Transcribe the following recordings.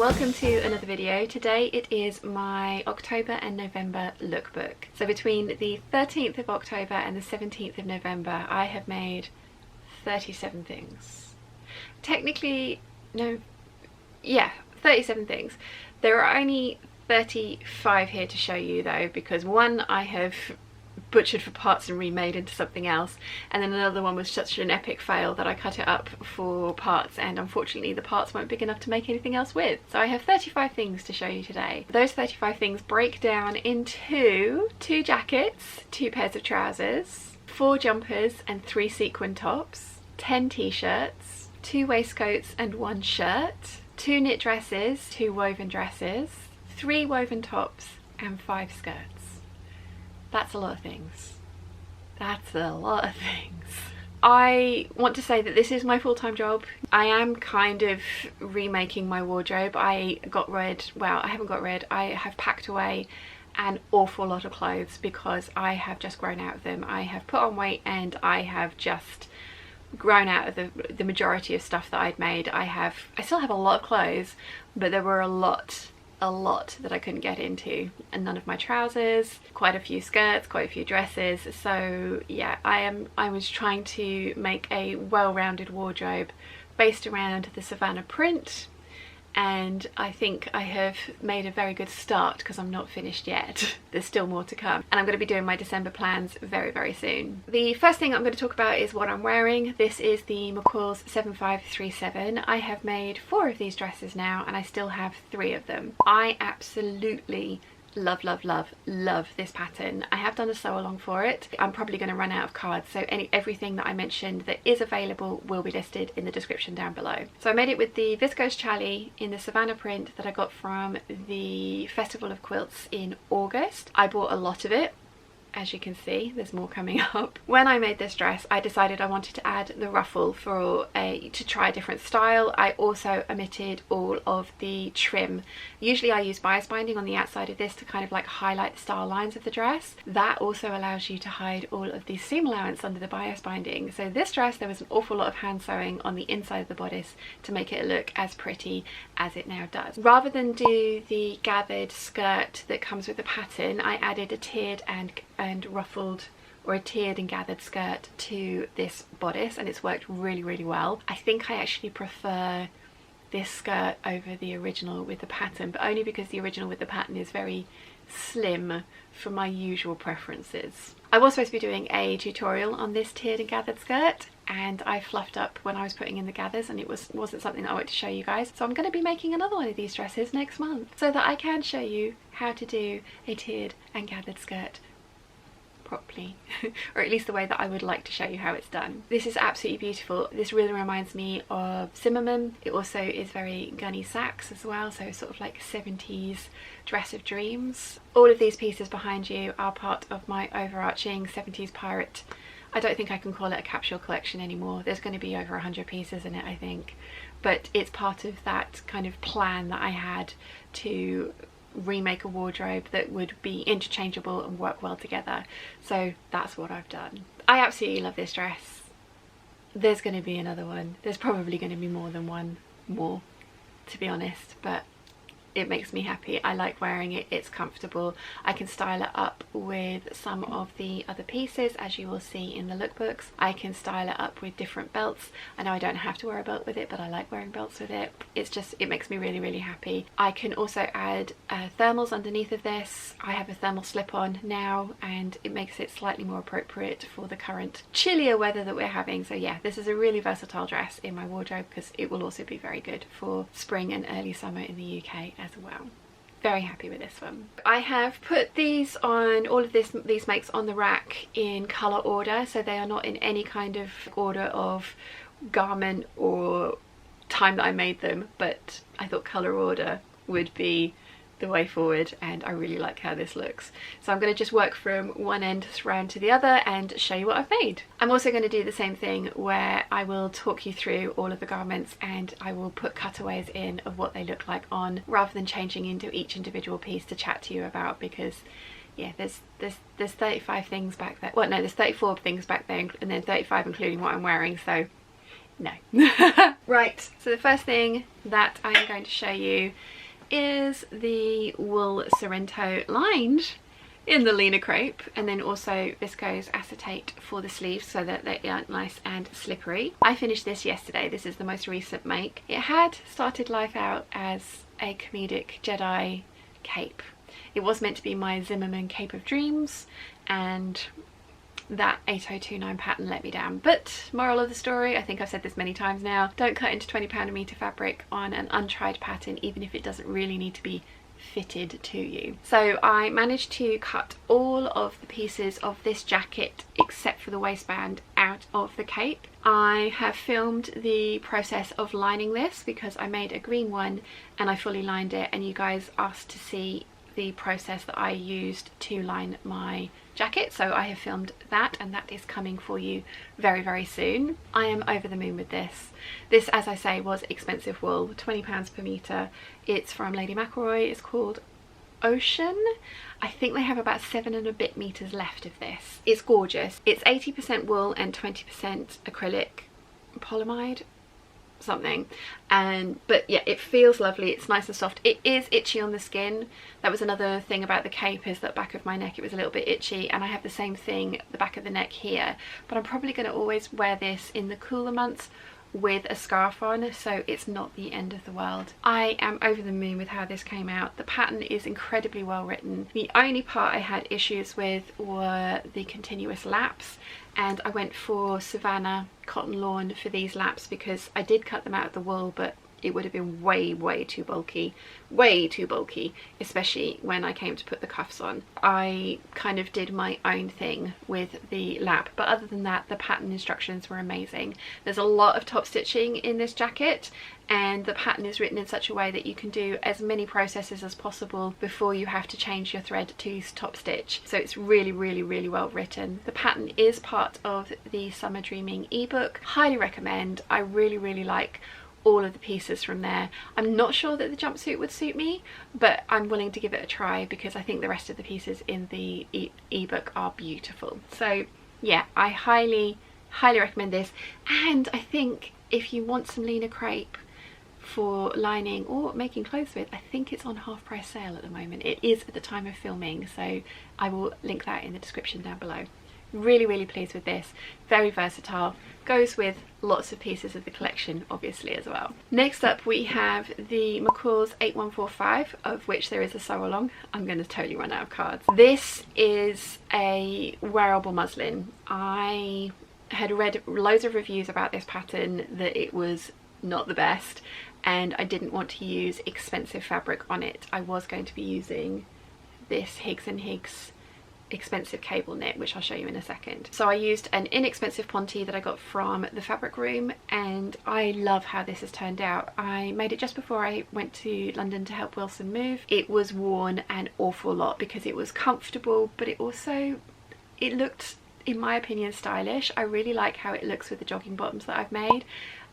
welcome to another video. Today it is my October and November lookbook. So between the 13th of October and the 17th of November I have made 37 things. Technically, no, yeah, 37 things. There are only 35 here to show you though, because one I have butchered for parts and remade into something else, and then another one was such an epic fail that I cut it up for parts, and unfortunately the parts weren't big enough to make anything else with. So I have 35 things to show you today. Those 35 things break down into 2 jackets, 2 pairs of trousers, 4 jumpers and 3 sequin tops, 10 t-shirts, 2 waistcoats and 1 shirt, 2 knit dresses, 2 woven dresses, 3 woven tops and 5 skirts. That's a lot of things. That's a lot of things. I want to say that this is my full-time job. I am kind of remaking my wardrobe. I have packed away an awful lot of clothes because I have just grown out of them. I have put on weight and I have just grown out of the majority of stuff that I'd made. I still have a lot of clothes, but there were a lot that I couldn't get into, and none of my trousers, quite a few skirts, quite a few dresses. So yeah, I was trying to make a well-rounded wardrobe based around the Savannah print, and I think I have made a very good start because I'm not finished yet. There's still more to come, and I'm going to be doing my December plans very, very soon. The first thing I'm going to talk about is what I'm wearing. This is the McCalls 7537. I have made 4 of these dresses now and I still have 3 of them. I absolutely love this pattern. I have done a sew along for it. I'm probably going to run out of cards, so everything that I mentioned that is available will be listed in the description down below. So I made it with the viscose challis in the Savannah print that I got from the Festival of Quilts in August. I bought a lot of it. As you can see, there's more coming up. When I made this dress, I decided I wanted to add the ruffle to try a different style. I also omitted all of the trim. Usually I use bias binding on the outside of this to kind of like highlight the style lines of the dress. That also allows you to hide all of the seam allowance under the bias binding. So this dress, there was an awful lot of hand sewing on the inside of the bodice to make it look as pretty as it now does. Rather than do the gathered skirt that comes with the pattern, I added a tiered and ruffled, or a tiered and gathered skirt to this bodice, and it's worked really well. I think I actually prefer this skirt over the original with the pattern, but only because the original with the pattern is very slim for my usual preferences. I was supposed to be doing a tutorial on this tiered and gathered skirt, and I fluffed up when I was putting in the gathers, and it wasn't something that I wanted to show you guys. So I'm going to be making another one of these dresses next month so that I can show you how to do a tiered and gathered skirt properly, or at least the way that I would like to show you how it's done. This is absolutely beautiful. This really reminds me of Zimmerman. It also is very Gunny Sacks as well, so sort of like 70s dress of dreams. All of these pieces behind you are part of my overarching 70s pirate. I don't think I can call it a capsule collection anymore. There's going to be over 100 pieces in it, I think, but it's part of that kind of plan that I had to remake a wardrobe that would be interchangeable and work well together. So that's what I've done. I absolutely love this dress. There's going to be another one. There's probably going to be more than one more, to be honest, but it makes me happy. I like wearing it. It's comfortable. I can style it up with some of the other pieces, as you will see in the lookbooks. I can style it up with different belts. I know I don't have to wear a belt with it, but I like wearing belts with it. It makes me really happy. I can also add thermals underneath of this. I have a thermal slip-on now, and it makes it slightly more appropriate for the current chillier weather that we're having. So yeah, this is a really versatile dress in my wardrobe because it will also be very good for spring and early summer in the UK as well. Very happy with this one. I have put these on, all of these makes on the rack in colour order, so they are not in any kind of order of garment or time that I made them, but I thought colour order would be the way forward, and I really like how this looks. So I'm going to just work from one end round to the other and show you what I've made. I'm also going to do the same thing where I will talk you through all of the garments, and I will put cutaways in of what they look like on, rather than changing into each individual piece to chat to you about, because yeah, there's 35 things back there. Well, no, there's 34 things back there, and then 35 including what I'm wearing, so No. Right, so the first thing that I'm going to show you is the wool Sorrento lined in the Lena crepe, and then also viscose acetate for the sleeves so that they aren't nice and slippery. I finished this yesterday. This is the most recent make. It had started life out as a comedic Jedi cape. It was meant to be my Zimmerman Cape of Dreams, and that 8029 pattern let me down. But moral of the story, I think I've said this many times now, don't cut into £20 a metre fabric on an untried pattern, even if it doesn't really need to be fitted to you. So I managed to cut all of the pieces of this jacket except for the waistband out of the cape. I have filmed the process of lining this because I made a green one and I fully lined it, and you guys asked to see the process that I used to line my jacket, so I have filmed that, and that is coming for you very, very soon. I am over the moon with this. This, as I say, was expensive wool, £20 per metre. It's from Lady McElroy. It's called Ocean. I think they have about 7 and a bit meters left of this. It's gorgeous. It's 80% wool and 20% acrylic polyamide something, but yeah, it feels lovely. It's nice and soft. It is itchy on the skin. That was another thing about the cape, is that back of my neck it was a little bit itchy, and I have the same thing at the back of the neck here, but I'm probably going to always wear this in the cooler months with a scarf on, so it's not the end of the world. I am over the moon with how this came out. The pattern is incredibly well written. The only part I had issues with were the continuous laps, and I went for Savannah cotton lawn for these laps because I did cut them out of the wool, but it would have been way too bulky, especially when I came to put the cuffs on. I kind of did my own thing with the lap, but other than that, the pattern instructions were amazing. There's a lot of top stitching in this jacket, and the pattern is written in such a way that you can do as many processes as possible before you have to change your thread to top stitch. So it's really well written. The pattern is part of the Summer Dreaming ebook. Highly recommend. I really like all of the pieces from there. I'm not sure that the jumpsuit would suit me, but I'm willing to give it a try because I think the rest of the pieces in the ebook are beautiful. So yeah, I highly recommend this. And I think if you want some Lena crepe for lining or making clothes with, I think it's on half price sale at the moment. It is at the time of filming, so I will link that in the description down below. Really pleased with this. Very versatile. Goes with lots of pieces of the collection obviously as well. Next up we have the McCalls 8145, of which there is a sew along. I'm going to totally run out of cards. This is a wearable muslin. I had read loads of reviews about this pattern that it was not the best, and I didn't want to use expensive fabric on it. I was going to be using this Higgs & Higgs expensive cable knit, which I'll show you in a second. So I used an inexpensive Ponte that I got from the fabric room, and I love how this has turned out. I made it just before I went to London to help Wilson move. It was worn an awful lot because it was comfortable, but it looked, in my opinion, stylish. I really like how it looks with the jogging bottoms that I've made.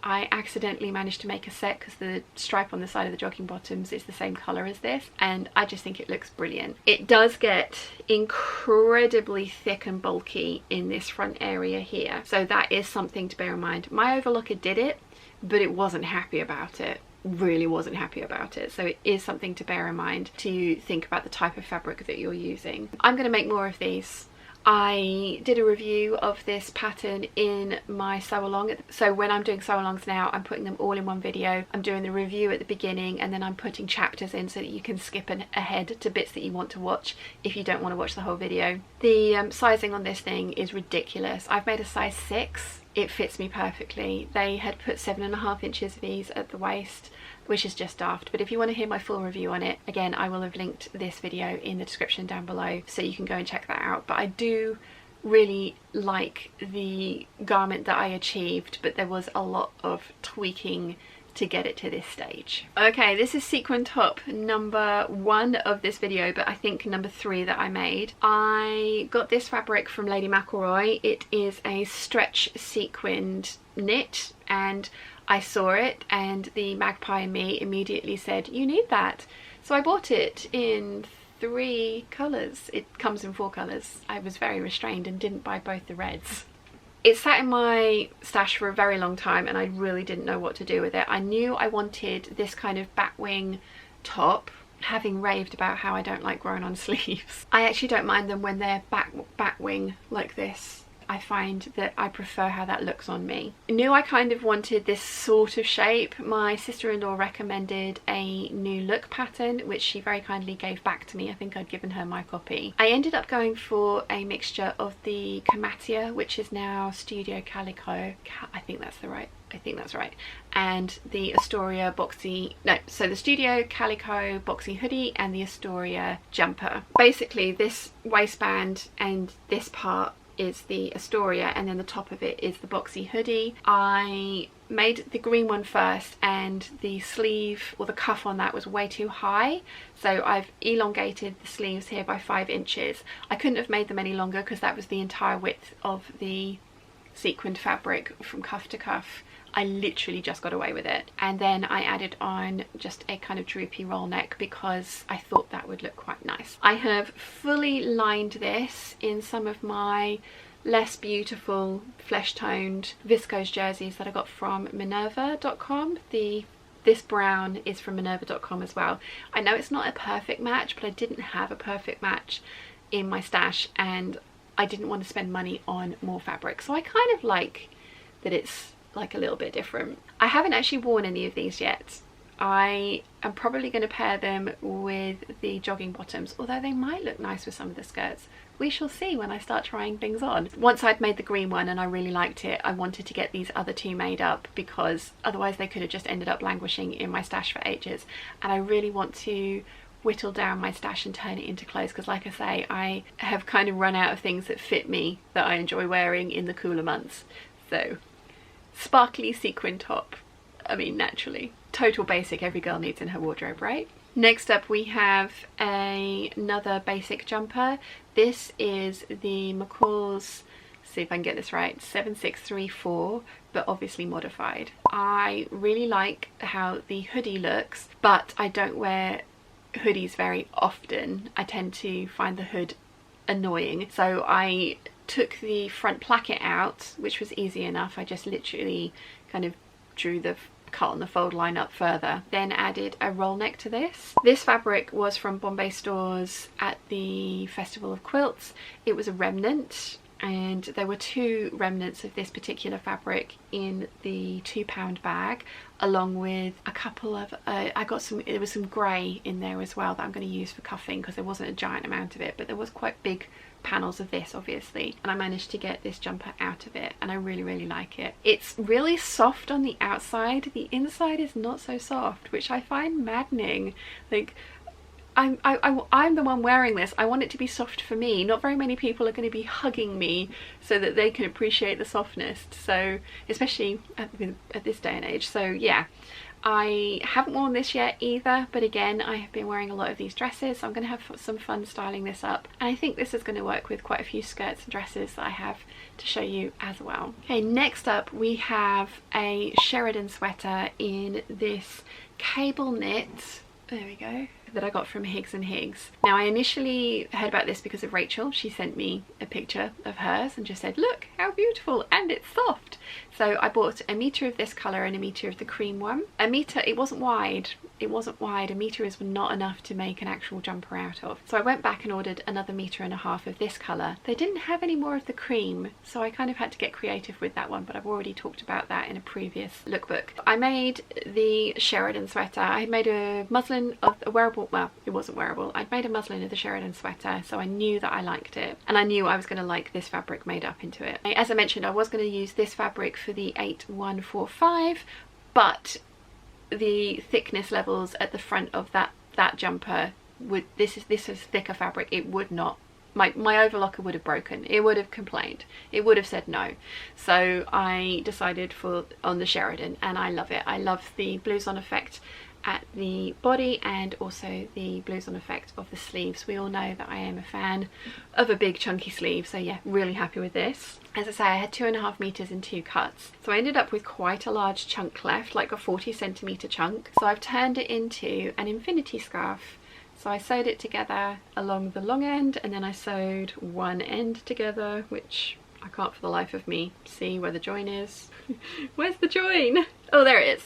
I accidentally managed to make a set because the stripe on the side of the jogging bottoms is the same colour as this, and I just think it looks brilliant. It does get incredibly thick and bulky in this front area here, so that is something to bear in mind. My overlocker did it, but it wasn't happy about it. Really wasn't happy about it, so it is something to bear in mind to think about the type of fabric that you're using. I'm going to make more of these. I did a review of this pattern in my sew along, so when I'm doing sew alongs now, I'm putting them all in one video. I'm doing the review at the beginning, and then I'm putting chapters in so that you can skip ahead to bits that you want to watch if you don't want to watch the whole video. The sizing on this thing is ridiculous. I've made a size 6. It fits me perfectly. They had put 7.5 inches of ease at the waist, which is just daft. But if you want to hear my full review on it, again, I will have linked this video in the description down below, so you can go and check that out. But I do really like the garment that I achieved, but there was a lot of tweaking to get it to this stage. Okay, this is sequin top number 1 of this video, but I think number 3 that I made. I got this fabric from Lady McElroy. It is a stretch sequined knit, and I saw it, and the magpie in me immediately said, you need that. So I bought it in 3 colours. It comes in 4 colours. I was very restrained and didn't buy both the reds. It sat in my stash for a very long time and I really didn't know what to do with it. I knew I wanted this kind of batwing top, having raved about how I don't like grown on sleeves. I actually don't mind them when they're batwing like this. I find that I prefer how that looks on me. I knew I kind of wanted this sort of shape. My sister-in-law recommended a new look pattern, which she very kindly gave back to me. I think I'd given her my copy. I ended up going for a mixture of the Camatia, which is now Studio Calico. I think that's right. And the Astoria boxy, no, so the Studio Calico boxy hoodie and the Astoria jumper. Basically this waistband and this part is the Astoria and then the top of it is the boxy hoodie. I made the green one first and the sleeve or the cuff on that was way too high, so I've elongated the sleeves here by 5 inches. I couldn't have made them any longer because that was the entire width of the sequined fabric from cuff to cuff. I literally just got away with it. And then I added on just a kind of droopy roll neck because I thought that would look quite nice. I have fully lined this in some of my less beautiful flesh toned viscose jerseys that I got from Minerva.com. This brown is from Minerva.com as well. I know it's not a perfect match, but I didn't have a perfect match in my stash and I didn't want to spend money on more fabric. So I kind of like that it's like a little bit different. I haven't actually worn any of these yet. I am probably going to pair them with the jogging bottoms, although they might look nice with some of the skirts. We shall see when I start trying things on. Once I'd made the green one and I really liked it, I wanted to get these other two made up because otherwise they could have just ended up languishing in my stash for ages. And I really want to whittle down my stash and turn it into clothes because, like I say, I have kind of run out of things that fit me that I enjoy wearing in the cooler months. So sparkly sequin top, I mean, naturally. Total basic every girl needs in her wardrobe, right? Next up we have another basic jumper. This is the McCalls, see if I can get this right, 7634, but obviously modified. I really like how the hoodie looks, but I don't wear hoodies very often. I tend to find the hood annoying, so I took the front placket out, which was easy enough. I just literally kind of drew the cut on the fold line up further, then added a roll neck to this. This fabric was from Bombay Stores at the Festival of Quilts. It was a remnant and there were 2 remnants of this particular fabric in the £2 bag, along with a couple of I got some, there was some grey in there as well that I'm going to use for cuffing because there wasn't a giant amount of it, but there was quite big panels of this obviously, and I managed to get this jumper out of it and I really like it. It's really soft on the outside, the inside is not so soft, which I find maddening. Like I'm the one wearing this. I want it to be soft for me. Not very many people are going to be hugging me so that they can appreciate the softness, so especially at this day and age. So yeah, I haven't worn this yet either, but again, I have been wearing a lot of these dresses, so I'm going to have some fun styling this up, and I think this is going to work with quite a few skirts and dresses that I have to show you as well. Okay, next up we have a Sheridan sweater in this cable knit, there we go, that I got from Higgs and Higgs. Now I initially heard about this because of Rachel. She sent me a picture of hers and just said, look how beautiful, and it's soft. So I bought a metre of this colour and a metre of the cream one. A metre, it wasn't wide, a metre is not enough to make an actual jumper out of. So I went back and ordered another metre and a half of this colour. They didn't have any more of the cream, so I kind of had to get creative with that one, but I've already talked about that in a previous lookbook. I made the Sheridan sweater. I made a muslin of a wearable, well, it wasn't wearable. I'd made a muslin of the Sheridan sweater, so I knew that I liked it, and I knew I was going to like this fabric made up into it. As I mentioned, I was going to use this fabric for the 8145, but the thickness levels at the front of that jumper would, this is thicker fabric, it would not, my overlocker would have broken, it would have complained, it would have said no. So I decided on the Sheridan, and I love it. I love the blouses on effect at the body and also the blouses on effect of the sleeves. We all know that I am a fan of a big chunky sleeve, so yeah, really happy with this. As I say, I had 2.5 meters in 2 cuts, so I ended up with quite a large chunk left, like a 40cm chunk. So I've turned it into an infinity scarf. So I sewed it together along the long end, and then I sewed one end together, which I can't for the life of me see where the join is. Where's the join? Oh, there it is.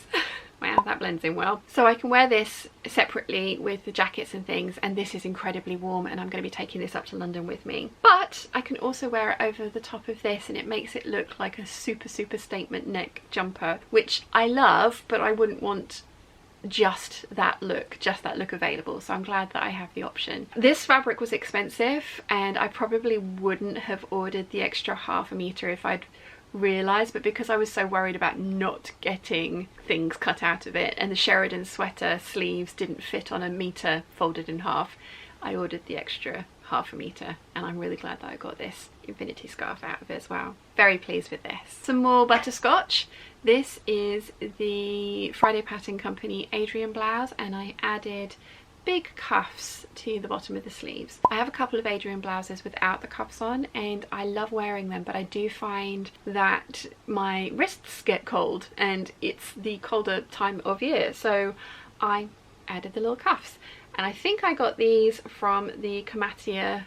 Wow, that blends in well. So I can wear this separately with the jackets and things, and this is incredibly warm, and I'm going to be taking this up to London with me. But I can also wear it over the top of this, and it makes it look like a super statement neck jumper, which I love, but I wouldn't want just that look available, so I'm glad that I have the option. This fabric was expensive, and I probably wouldn't have ordered the extra ½ meter if I'd realised, but because I was so worried about not getting things cut out of it, and the Sheridan sweater sleeves didn't fit on a meter folded in half, I ordered the extra ½ meter, and I'm really glad that I got this infinity scarf out of it as well. Very pleased with this. Some more butterscotch. This is the Friday Pattern Company Adrian blouse, and I added big cuffs to the bottom of the sleeves. I have a couple of Adrian blouses without the cuffs on, and I love wearing them, but I do find that my wrists get cold, and it's the colder time of year, so I added the little cuffs. And I think I got these from the Comatia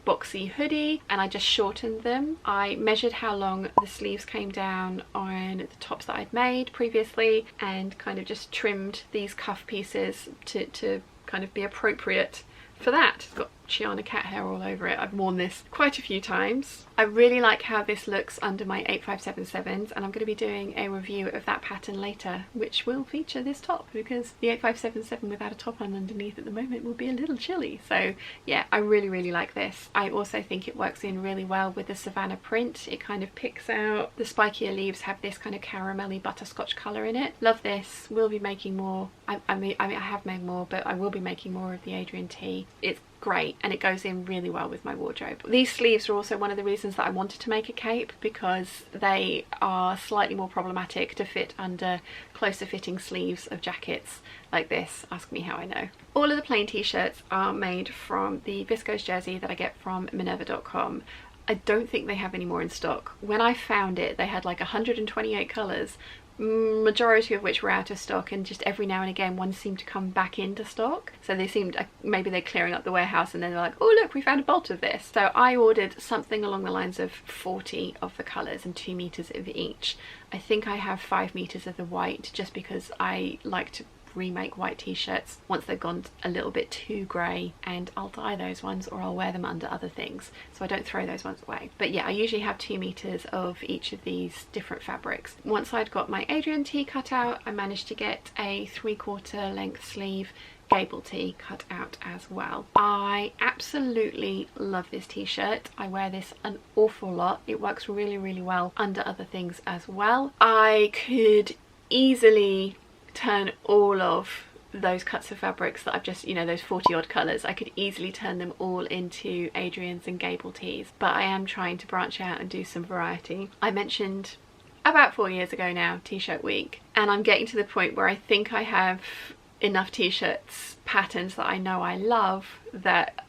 boxy hoodie, and I just shortened them. I measured how long the sleeves came down on the tops that I'd made previously, and kind of just trimmed these cuff pieces to kind of be appropriate for that. It's got Chiana cat hair all over it. I've worn this quite a few times. I really like how this looks under my 8577s, and I'm going to be doing a review of that pattern later, which will feature this top, because the 8577 without a top on underneath at the moment will be a little chilly. So yeah, I really like this. I also think it works in really well with the Savannah print. It kind of picks out the spikier leaves, have this kind of caramelly butterscotch colour in it. Love this. We'll be making more. I mean I have made more, but I will be making more of the Adrian tee. It's great, and it goes in really well with my wardrobe. These sleeves are also one of the reasons that I wanted to make a cape, because they are slightly more problematic to fit under closer fitting sleeves of jackets like this. Ask me how I know. All of the plain t-shirts are made from the viscose jersey that I get from Minerva.com. I don't think they have any more in stock. When I found it, they had like 128 colours, majority of which were out of stock, and just every now and again one seemed to come back into stock. So they seemed, maybe they're clearing up the warehouse, and then they're like, oh look, we found a bolt of this. So I ordered something along the lines of 40 of the colours and 2 meters of each. I think I have 5 meters of the white, just because I like to remake white t-shirts once they've gone a little bit too grey, and I'll dye those ones, or I'll wear them under other things, so I don't throw those ones away. But yeah, I usually have 2 meters of each of these different fabrics. Once I'd got my Adrian tee cut out, I managed to get a 3/4 length sleeve Gable tee cut out as well. I absolutely love this t-shirt. I wear this an awful lot. It works really well under other things as well. I could easily turn all of those cuts of fabrics that I've just, you know, those 40 odd colours, I could easily turn them all into Adrian's and Gable tees, but I am trying to branch out and do some variety. I mentioned about 4 years ago now, t-shirt week, and I'm getting to the point where I think I have enough t-shirts patterns that I know I love that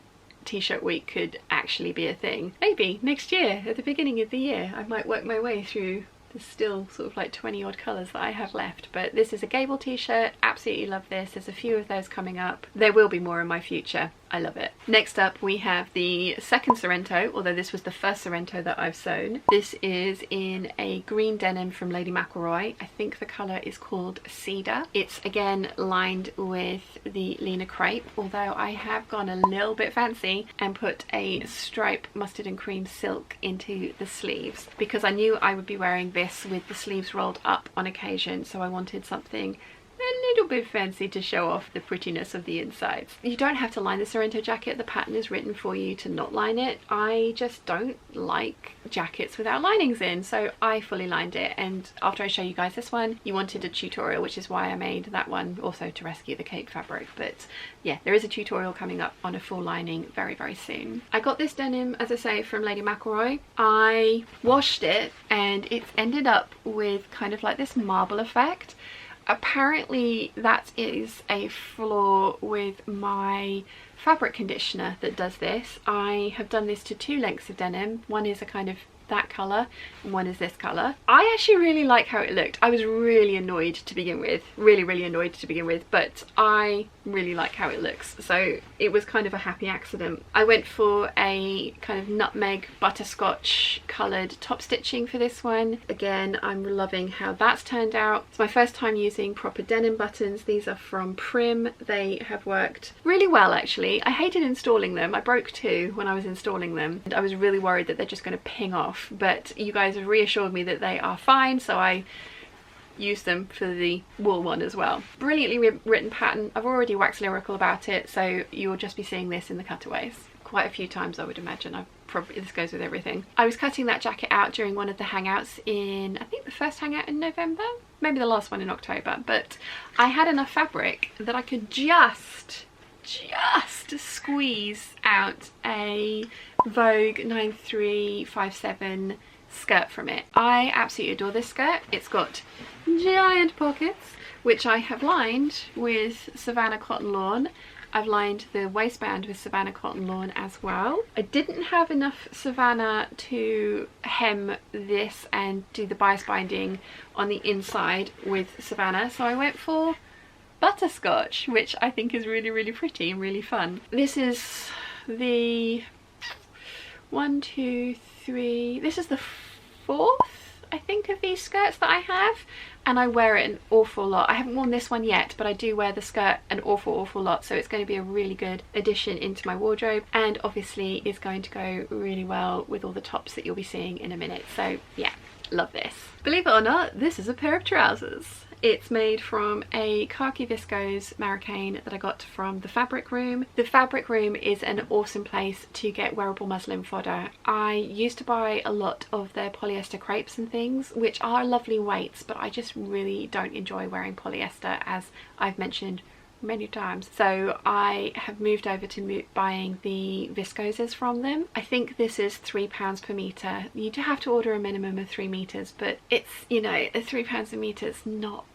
t-shirt week could actually be a thing. Maybe next year, at the beginning of the year, I might work my way through. There's still sort of like 20 odd colours that I have left, but this is a Gable t-shirt. Absolutely love this. There's a few of those coming up. There will be more in my future. I love it. Next up we have the second Sorrento, although this was the first Sorrento that I've sewn. This is in a green denim from Lady McElroy. I think the colour is called Cedar. It's again lined with the Lena crepe, although I have gone a little bit fancy and put a stripe mustard and cream silk into the sleeves, because I knew I would be wearing this with the sleeves rolled up on occasion, so I wanted something a little bit fancy to show off the prettiness of the insides. You don't have to line the Sorrento jacket. The pattern is written for you to not line it. I just don't like jackets without linings in, so I fully lined it. And after I show you guys this one, you wanted a tutorial, which is why I made that one, also to rescue the cape fabric. But yeah, there is a tutorial coming up on a full lining very soon. I got this denim, as I say, from Lady McElroy. I washed it and it's ended up with kind of like this marble effect. Apparently that is a flaw with my fabric conditioner that does this. I have done this to 2 lengths of denim. One is a kind of that colour and one is this colour. I actually really like how it looked. I was really annoyed to begin with, really annoyed to begin with, but I really like how it looks, so it was kind of a happy accident. I went for a kind of nutmeg butterscotch coloured top stitching for this one. Again, I'm loving how that's turned out. It's my first time using proper denim buttons. These are from Prim. They have worked really well actually. I hated installing them. I broke two when I was installing them and I was really worried that they're just going to ping off, but you guys have reassured me that they are fine, so I use them for the wool one as well. Brilliantly written pattern. I've already waxed lyrical about it, so you'll just be seeing this in the cutaways quite a few times, I would imagine. This goes with everything. I was cutting that jacket out during one of the hangouts in, I think the first hangout in November, maybe the last one in October, but I had enough fabric that I could just squeeze out a Vogue 9357 skirt from it. I absolutely adore this skirt. It's got giant pockets, which I have lined with Savannah cotton lawn. I've lined the waistband with Savannah cotton lawn as well. I didn't have enough Savannah to hem this and do the bias binding on the inside with Savannah, so I went for butterscotch, which I think is really pretty and really fun. This is the this is the fourth, I think, of these skirts that I have, and I wear it an awful lot. I haven't worn this one yet, but I do wear the skirt an awful lot, so it's going to be a really good addition into my wardrobe, and obviously is going to go really well with all the tops that you'll be seeing in a minute. So yeah, love this. Believe it or not, this is a pair of trousers. It's made from a khaki viscose Marrakein that I got from the Fabric Room. The Fabric Room is an awesome place to get wearable muslin fodder. I used to buy a lot of their polyester crepes and things, which are lovely weights, but I just really don't enjoy wearing polyester, as I've mentioned many times. So I have moved over to buying the viscoses from them. I think this is £3 per metre. You do have to order a minimum of 3 metres, but it's, you know, £3 a metre is not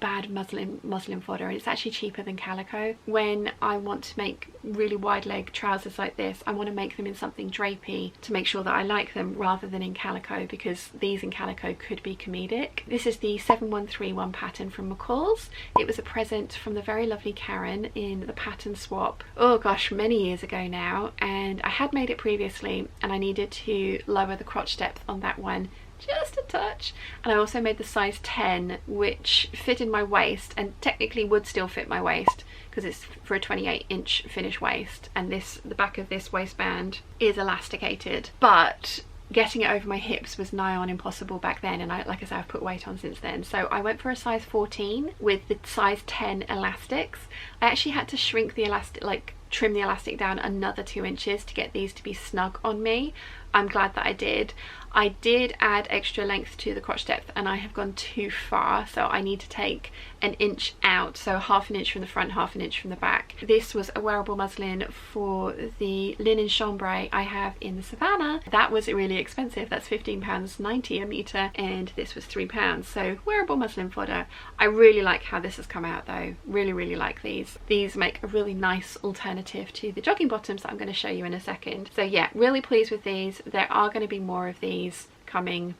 bad muslin fodder. It's actually cheaper than calico. When I want to make really wide leg trousers like this, I want to make them in something drapey to make sure that I like them, rather than in calico, because these in calico could be comedic. This is the 7131 pattern from McCalls. It was a present from the very lovely Karen in the pattern swap, oh gosh, many years ago now, and I had made it previously and I needed to lower the crotch depth on that one just a touch, and I also made the size 10, which fit in my waist and technically would still fit my waist because it's for a 28-inch finish waist, and the back of this waistband is elasticated, but getting it over my hips was nigh on impossible back then, and like I said, I've put weight on since then. So I went for a size 14 with the size 10 elastics. I actually had to shrink the elastic, like trim the elastic down another 2 inches to get these to be snug on me. I'm glad that I did. I did add extra length to the crotch depth and I have gone too far, so I need to take an inch out, so half an inch from the front, half an inch from the back. This was a wearable muslin for the linen chambray I have in the Savannah. That was really expensive. That's £15.90 a metre, and this was £3. So wearable muslin fodder. I really like how this has come out though. Really like these. These make a really nice alternative to the jogging bottoms that I'm going to show you in a second. So yeah, really pleased with these. There are going to be more of these coming,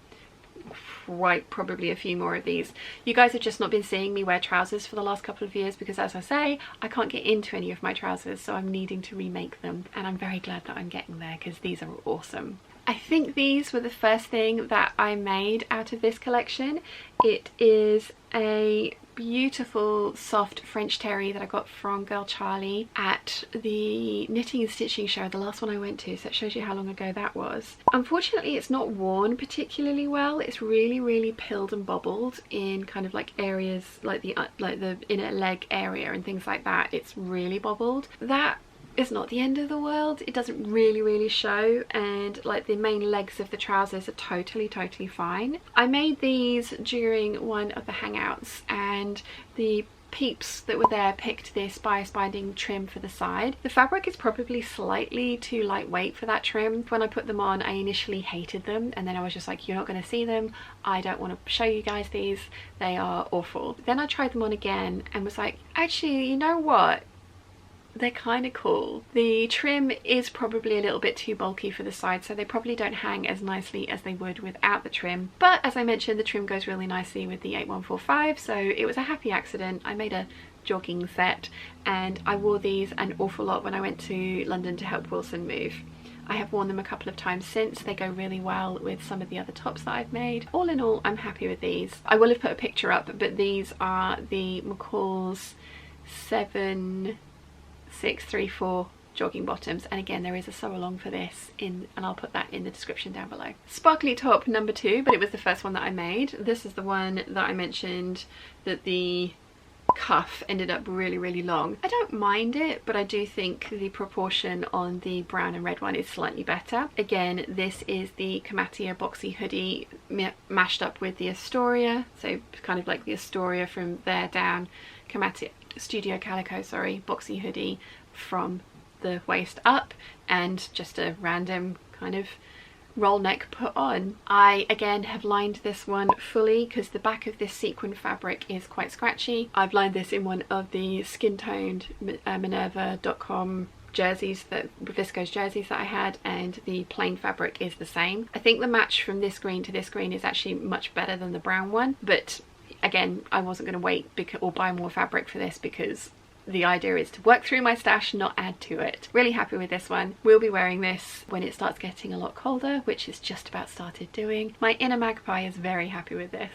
quite probably a few more of these. You guys have just not been seeing me wear trousers for the last couple of years because, as I say, I can't get into any of my trousers, so I'm needing to remake them, and I'm very glad that I'm getting there because these are awesome. I think these were the first thing that I made out of this collection. It is a beautiful soft French terry that I got from Girl Charlie at the knitting and stitching show, the last one I went to, so it shows you how long ago that was. Unfortunately, it's not worn particularly well. It's really pilled and bobbled in kind of like areas like the inner leg area and things like that. It's really bobbled. That is not the end of the world. It doesn't really show, and like the main legs of the trousers are totally fine. I made these during one of the hangouts, and the Peeps that were there picked this bias binding trim for the side. The fabric is probably slightly too lightweight for that trim. When I put them on, I initially hated them, and then I was just like, you're not going to see them. I don't want to show you guys these. They are awful. Then I tried them on again and was like, actually, you know what? they're kind of cool. The trim is probably a little bit too bulky for the side, so they probably don't hang as nicely as they would without the trim. But as I mentioned, the trim goes really nicely with the 8145, so it was a happy accident. I made a jogging set and I wore these an awful lot when I went to London to help Wilson move. I have worn them a couple of times since. They go really well with some of the other tops that I've made. All in all, I'm happy with these. I will have put a picture up, but these are the McCalls 7634 jogging bottoms, and again there is a sew along for this and I'll put that in the description down below. Sparkly top number 2, but it was the first one that I made. This is the one that I mentioned that the cuff ended up really long. I don't mind it, but I do think the proportion on the brown and red one is slightly better. Again, this is the Camatia boxy hoodie mashed up with the Astoria, so kind of like the Astoria from there down, Camatia Studio Calico, sorry, boxy hoodie from the waist up, and just a random kind of roll neck put on. I again have lined this one fully because the back of this sequin fabric is quite scratchy. I've lined this in one of the skin toned Minerva.com jerseys, that viscose jerseys that I had, and the plain fabric is the same. I think the match from this green to this green is actually much better than the brown one, but again I wasn't going to wait or buy more fabric for this because the idea is to work through my stash, not add to it. Really happy with this one. We'll be wearing this when it starts getting a lot colder, which is just about started doing. My inner magpie is very happy with this.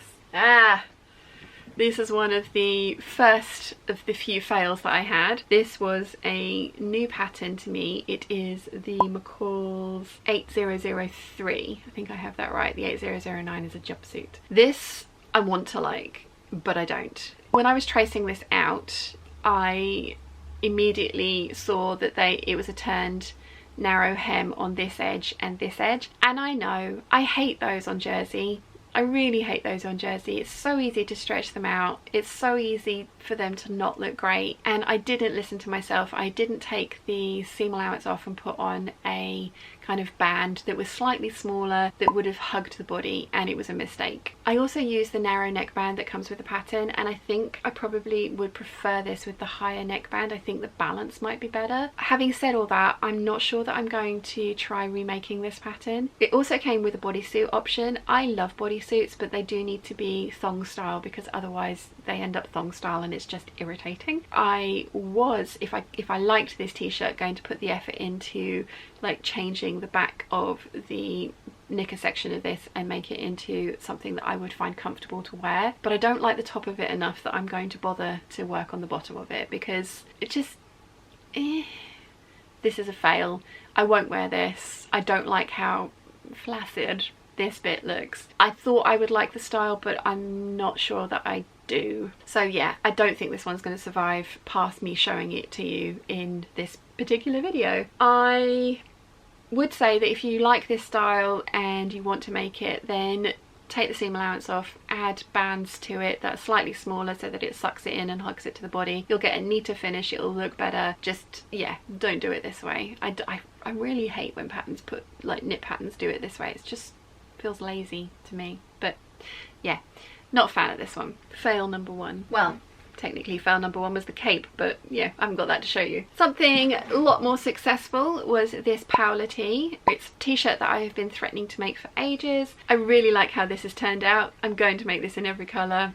This is one of the first of the few fails that I had. This was a new pattern to me. It is the McCalls 8003. I think I have that right. The 8009 is a jumpsuit. This I want to like, but I don't. When I was tracing this out, I immediately saw that it was a turned narrow hem on this edge and this edge, and I know I hate those on jersey. I really hate those on jersey. It's so easy to stretch them out. It's so easy for them to not look great, and I didn't listen to myself. I didn't take the seam allowance off and put on a kind of band that was slightly smaller that would have hugged the body, and it was a mistake. I also used the narrow neckband that comes with the pattern, and I think I probably would prefer this with the higher neckband. I think the balance might be better. Having said all that, I'm not sure that I'm going to try remaking this pattern. It also came with a bodysuit option. I love bodysuits, but they do need to be thong style because otherwise they end up thong style and it's just irritating. I was, if I liked this t-shirt, going to put the effort into like changing the back of the knicker section of this and make it into something that I would find comfortable to wear, but I don't like the top of it enough that I'm going to bother to work on the bottom of it because it just this is a fail. I won't wear this. I don't like how flaccid this bit looks. I thought I would like the style, but I'm not sure that I do. So yeah, I don't think this one's going to survive past me showing it to you in this particular video. I would say that if you like this style and you want to make it, then take the seam allowance off, add bands to it that are slightly smaller so that it sucks it in and hugs it to the body. You'll get a neater finish, it'll look better. Just, yeah, don't do it this way. I really hate when patterns knit patterns do it this way. It's just feels lazy to me. But yeah, not a fan of this one. Fail number 1. Well, technically fail number 1 was the cape, but yeah, I haven't got that to show you. Something a lot more successful was this Paula tee. It's a t-shirt that I have been threatening to make for ages. I really like how this has turned out. I'm going to make this in every colour.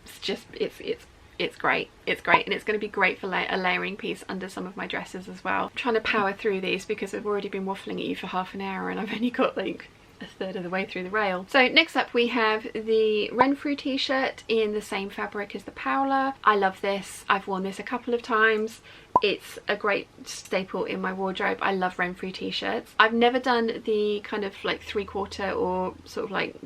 It's just, it's great. It's great, and it's going to be great for a layering piece under some of my dresses as well. I'm trying to power through these because I've already been waffling at you for half an hour and I've only got like a third of the way through the rail. So next up we have the Renfrew t-shirt in the same fabric as the Paula. I love this. I've worn this a couple of times. It's a great staple in my wardrobe. I love Renfrew t-shirts. I've never done the kind of like 3/4 or sort of like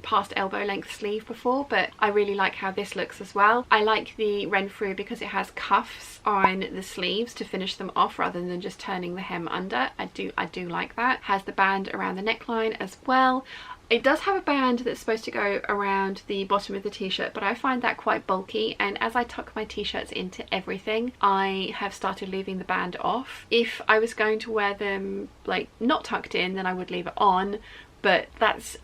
past elbow length sleeve before, but I really like how this looks as well. I like the Renfrew because it has cuffs on the sleeves to finish them off rather than just turning the hem under. I do like that. Has the band around the neckline as well. It does have a band that's supposed to go around the bottom of the t-shirt, but I find that quite bulky, and as I tuck my t-shirts into everything, I have started leaving the band off. If I was going to wear them like not tucked in, then I would leave it on, but that's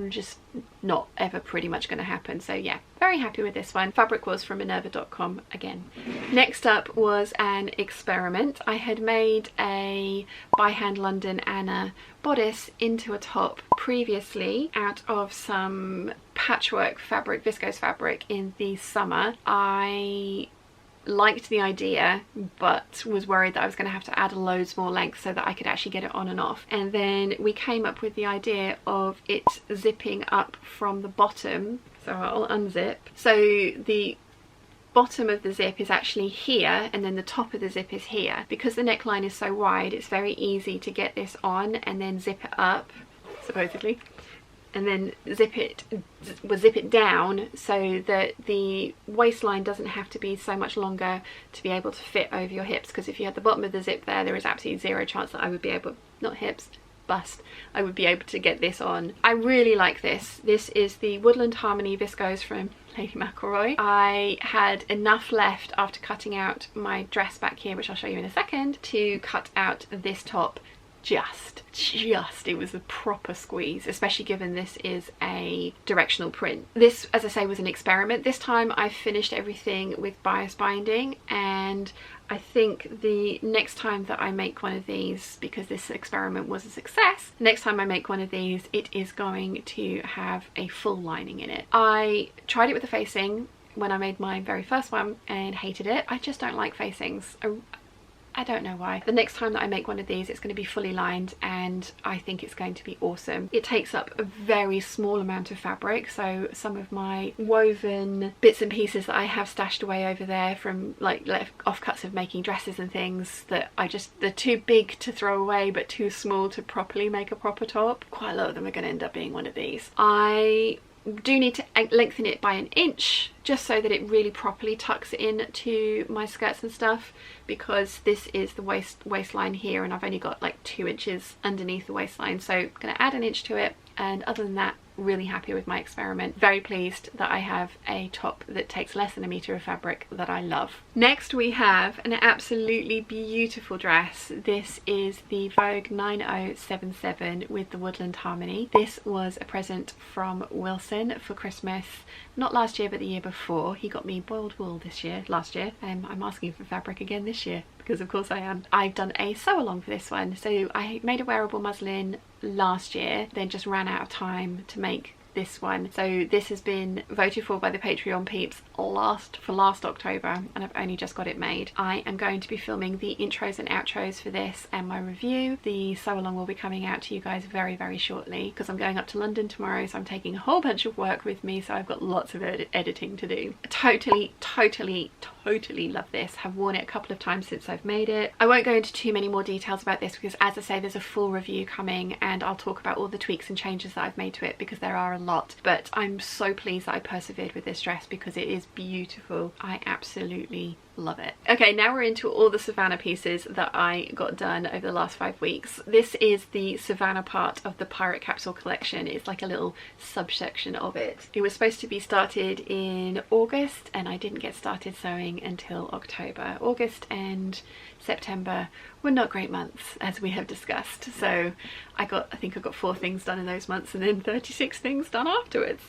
just not ever pretty much going to happen. So yeah, very happy with this one. Fabric was from minerva.com again. Next up was an experiment. I had made a by hand London Anna bodice into a top previously out of some patchwork fabric, viscose fabric in the summer. I liked the idea but was worried that I was going to have to add loads more length so that I could actually get it on and off, and then we came up with the idea of it zipping up from the bottom. So I'll unzip. So the bottom of the zip is actually here and then the top of the zip is here. Because the neckline is so wide, it's very easy to get this on and then zip it up, supposedly, and then zip it down so that the waistline doesn't have to be so much longer to be able to fit over your hips. Because if you had the bottom of the zip there is absolutely zero chance that I would be able, not hips, bust, I would be able to get this on. I really like this. This is the Woodland Harmony viscose from Lady McElroy. I had enough left after cutting out my dress back here, which I'll show you in a second, to cut out this top. Just it was a proper squeeze, especially given this is a directional print. This, as I say, was an experiment. This time I finished everything with bias binding, and I think the next time that I make one of these, because this experiment was a success, next time I make one of these it is going to have a full lining in it. I tried it with the facing when I made my very first one and hated it. I just don't like facings. I don't know why. The next time that I make one of these it's going to be fully lined and I think it's going to be awesome. It takes up a very small amount of fabric, so some of my woven bits and pieces that I have stashed away over there from like offcuts of making dresses and things that they're too big to throw away but too small to properly make a proper top. Quite a lot of them are going to end up being one of these. I do need to lengthen it by 1 inch just so that it really properly tucks in to my skirts and stuff, because this is the waistline here and I've only got like 2 inches underneath the waistline, so I'm going to add 1 inch to it. And other than that, really happy with my experiment. Very pleased that I have a top that takes less than 1 meter of fabric that I love. Next we have an absolutely beautiful dress. This is the Vogue 9077 with the Woodland Harmony. This was a present from Wilson for Christmas, not last year but the year before. He got me boiled wool last year. I'm asking for fabric again this year because of course I am. I've done a sew along for this one. So I made a wearable muslin last year, then just ran out of time to make this one. So this has been voted for by the Patreon peeps for last October and I've only just got it made. I am going to be filming the intros and outros for this and my review. The sew along will be coming out to you guys very, very shortly because I'm going up to London tomorrow, so I'm taking a whole bunch of work with me, so I've got lots of editing to do. Totally love this. Have worn it a couple of times since I've made it. I won't go into too many more details about this because, as I say, there's a full review coming and I'll talk about all the tweaks and changes that I've made to it because there are a lot. But I'm so pleased that I persevered with this dress because it is beautiful. I absolutely love it. Okay, now we're into all the Savannah pieces that I got done over the last 5 weeks. This is the Savannah part of the Pirate Capsule collection. It's like a little subsection of it. It was supposed to be started in August and I didn't get started sewing until October. August and September were not great months, as we have discussed, so I think I got 4 things done in those months and then 36 things done afterwards.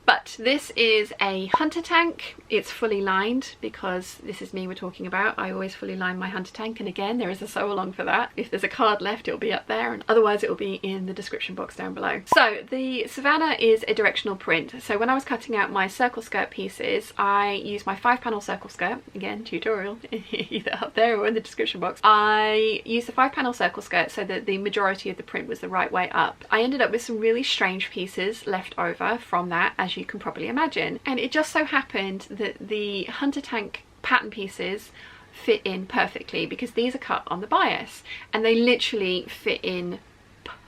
But this is a hunter tank. It's fully lined because this is me we're talking about. I always fully line my hunter tank, and again there is a sew along for that. If there's a card left it'll be up there, and otherwise it'll be in the description box down below. So the Savannah is a directional print, so when I was cutting out my circle skirt pieces I used my 5-panel circle skirt, again tutorial either up there or in the description box. I used the 5-panel circle skirt so that the majority of the print was the right way up. I ended up with some really strange pieces left over from that, as you can probably imagine, and it just so happened that the hunter tank pattern pieces fit in perfectly because these are cut on the bias and they literally fit in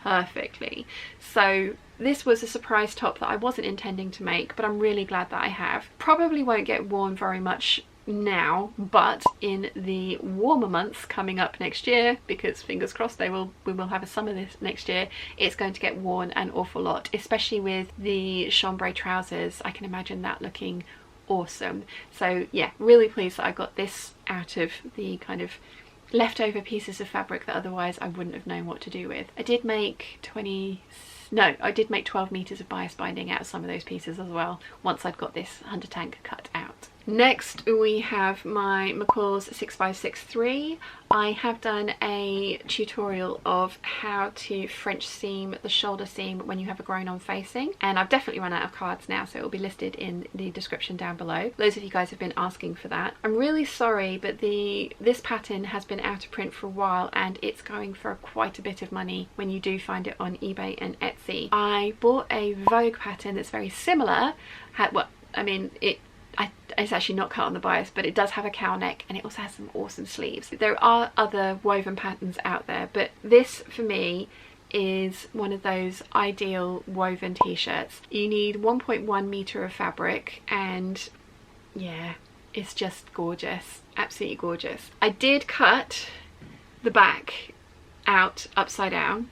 perfectly. So this was a surprise top that I wasn't intending to make, but I'm really glad that I have. Probably won't get worn very much now, but in the warmer months coming up next year, because fingers crossed we will have a summer this next year, it's going to get worn an awful lot, especially with the chambray trousers. I can imagine that looking awesome. So yeah, really pleased that I got this out of the kind of leftover pieces of fabric that otherwise I wouldn't have known what to do with. I did make 26 No, I did make 12 meters of bias binding out of some of those pieces as well, once I'd got this hunter tank cut out. Next we have my McCall's 6563. I have done a tutorial of how to French seam the shoulder seam when you have a grown on facing, and I've definitely run out of cards now, so it will be listed in the description down below. Loads of you guys have been asking for that. I'm really sorry, but this pattern has been out of print for a while, and it's going for quite a bit of money when you do find it on eBay and Etsy. I bought a Vogue pattern that's very similar. It's actually not cut on the bias, but it does have a cowl neck, and it also has some awesome sleeves. There are other woven patterns out there, but this for me is one of those ideal woven t-shirts. You need 1.1 meter of fabric, and yeah, it's just gorgeous, absolutely gorgeous. I did cut the back out upside down,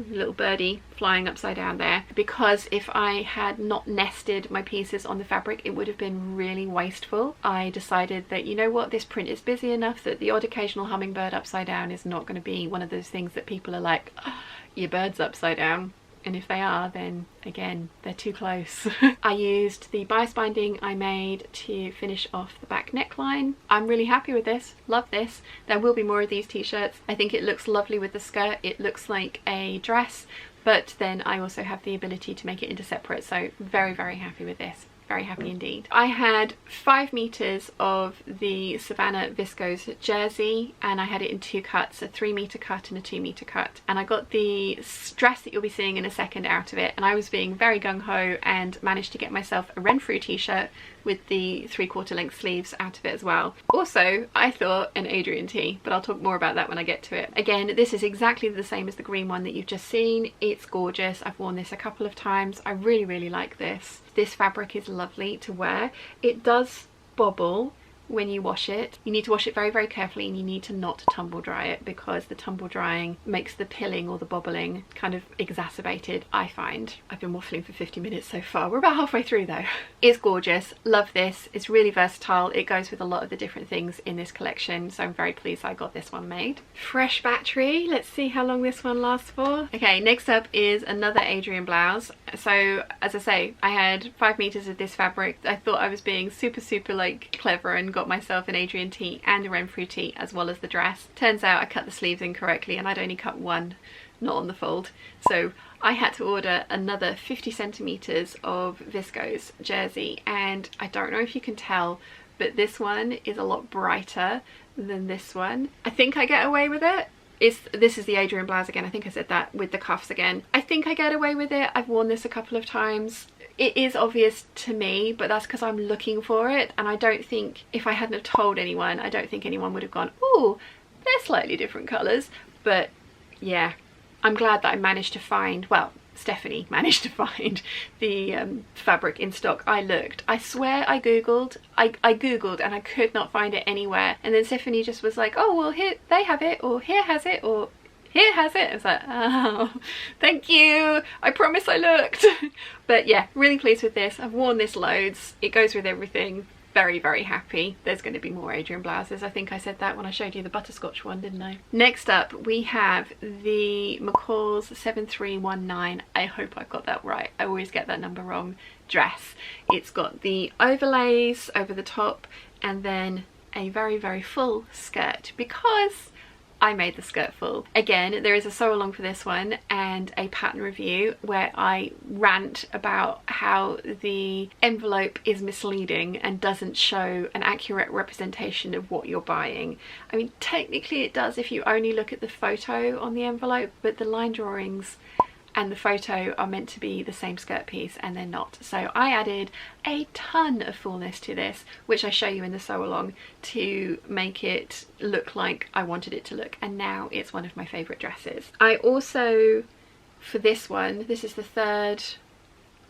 little birdie flying upside down there, because if I had not nested my pieces on the fabric, it would have been really wasteful. I decided that, you know what, this print is busy enough that the odd occasional hummingbird upside down is not going to be one of those things that people are like, oh, your bird's upside down. And if they are, then again, they're too close. I used the bias binding I made to finish off the back neckline. I'm really happy with this, love this. There will be more of these t-shirts. I think it looks lovely with the skirt. It looks like a dress, but then I also have the ability to make it into separate, so very, very happy with this. Very happy indeed. I had 5 meters of the Savannah viscose jersey, and I had it in 2 cuts, a 3 meter cut and a 2 meter cut, and I got the dress that you'll be seeing in a second out of it, and I was being very gung-ho and managed to get myself a Renfrew t-shirt with the 3/4 length sleeves out of it as well. Also, I thought an Adrian tee, but I'll talk more about that when I get to it. Again, this is exactly the same as the green one that you've just seen. It's gorgeous. I've worn this a couple of times. I really, really like this. This fabric is lovely to wear. It does bobble when you wash it. You need to wash it very, very carefully, and you need to not tumble dry it, because the tumble drying makes the pilling or the bobbling kind of exacerbated, I find. I've been waffling for 50 minutes so far. We're about halfway through though. It's gorgeous. Love this. It's really versatile. It goes with a lot of the different things in this collection, so I'm very pleased I got this one made. Fresh battery. Let's see how long this one lasts for. Okay, next up is another Adrian blouse. So as I say, I had 5 meters of this fabric. I thought I was being super like clever and got myself an Adrian tee and a Renfrew tee as well as the dress. Turns out I cut the sleeves incorrectly, and I'd only cut one, not on the fold, so I had to order another 50 centimeters of viscose jersey, and I don't know if you can tell, but this one is a lot brighter than this one. I think I get away with it. This is the Adrian blouse again. I think I said that, with the cuffs again. I think I get away with it. I've worn this a couple of times. It is obvious to me, but that's because I'm looking for it, and I don't think, if I hadn't have told anyone, I don't think anyone would have gone, ooh, they're slightly different colours. But yeah, I'm glad that I managed to find, well, Stephanie managed to find the fabric in stock. I looked, I swear I googled and I could not find it anywhere, and then Stephanie just was like, oh well, here they have it, or here has it, or here has it. I was like, oh, thank you, I promise I looked. But yeah, really pleased with this. I've worn this loads. It goes with everything. Very, very happy. There's going to be more Adrian blouses. I think I said that when I showed you the butterscotch one, didn't I? Next up, we have the McCall's 7319. I hope I've got that right. I always get that number wrong. Dress. It's got the overlays over the top, and then a very, very full skirt, because I made the skirt full. Again, there is a sew along for this one and a pattern review where I rant about how the envelope is misleading and doesn't show an accurate representation of what you're buying. I mean, technically it does if you only look at the photo on the envelope, but the line drawings and the photo are meant to be the same skirt piece, and they're not. So I added a ton of fullness to this, which I show you in the sew along, to make it look like I wanted it to look, and now it's one of my favourite dresses. I also, for this one, this is the third,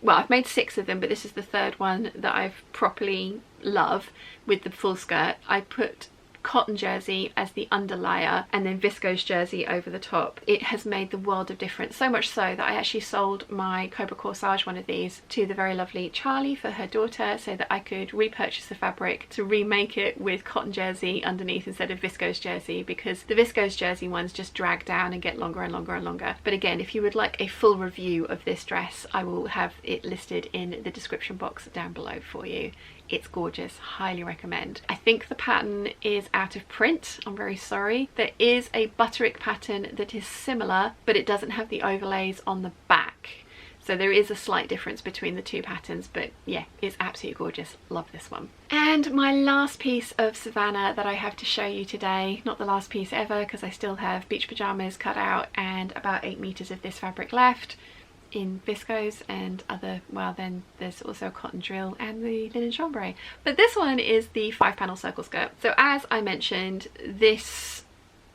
well, I've made 6 of them, but this is the third one that I've properly love with the full skirt. I put cotton jersey as the underlayer and then viscose jersey over the top. It has made the world of difference, so much so that I actually sold my Cobra Corsage, one of these, to the very lovely Charlie for her daughter so that I could repurchase the fabric to remake it with cotton jersey underneath instead of viscose jersey, because the viscose jersey ones just drag down and get longer and longer and longer. But again, if you would like a full review of this dress, I will have it listed in the description box down below for you. It's gorgeous, highly recommend. I think the pattern is out of print, I'm very sorry. There is a butterick pattern that is similar, but it doesn't have the overlays on the back. So there is a slight difference between the two patterns, but yeah, it's absolutely gorgeous. Love this one. And my last piece of Savannah that I have to show you today, not the last piece ever, because I still have beach pajamas cut out and about 8 meters of this fabric left in viscose and other, well, then there's also a cotton drill and the linen chambray. But this one is the 5-panel circle skirt. So as I mentioned, this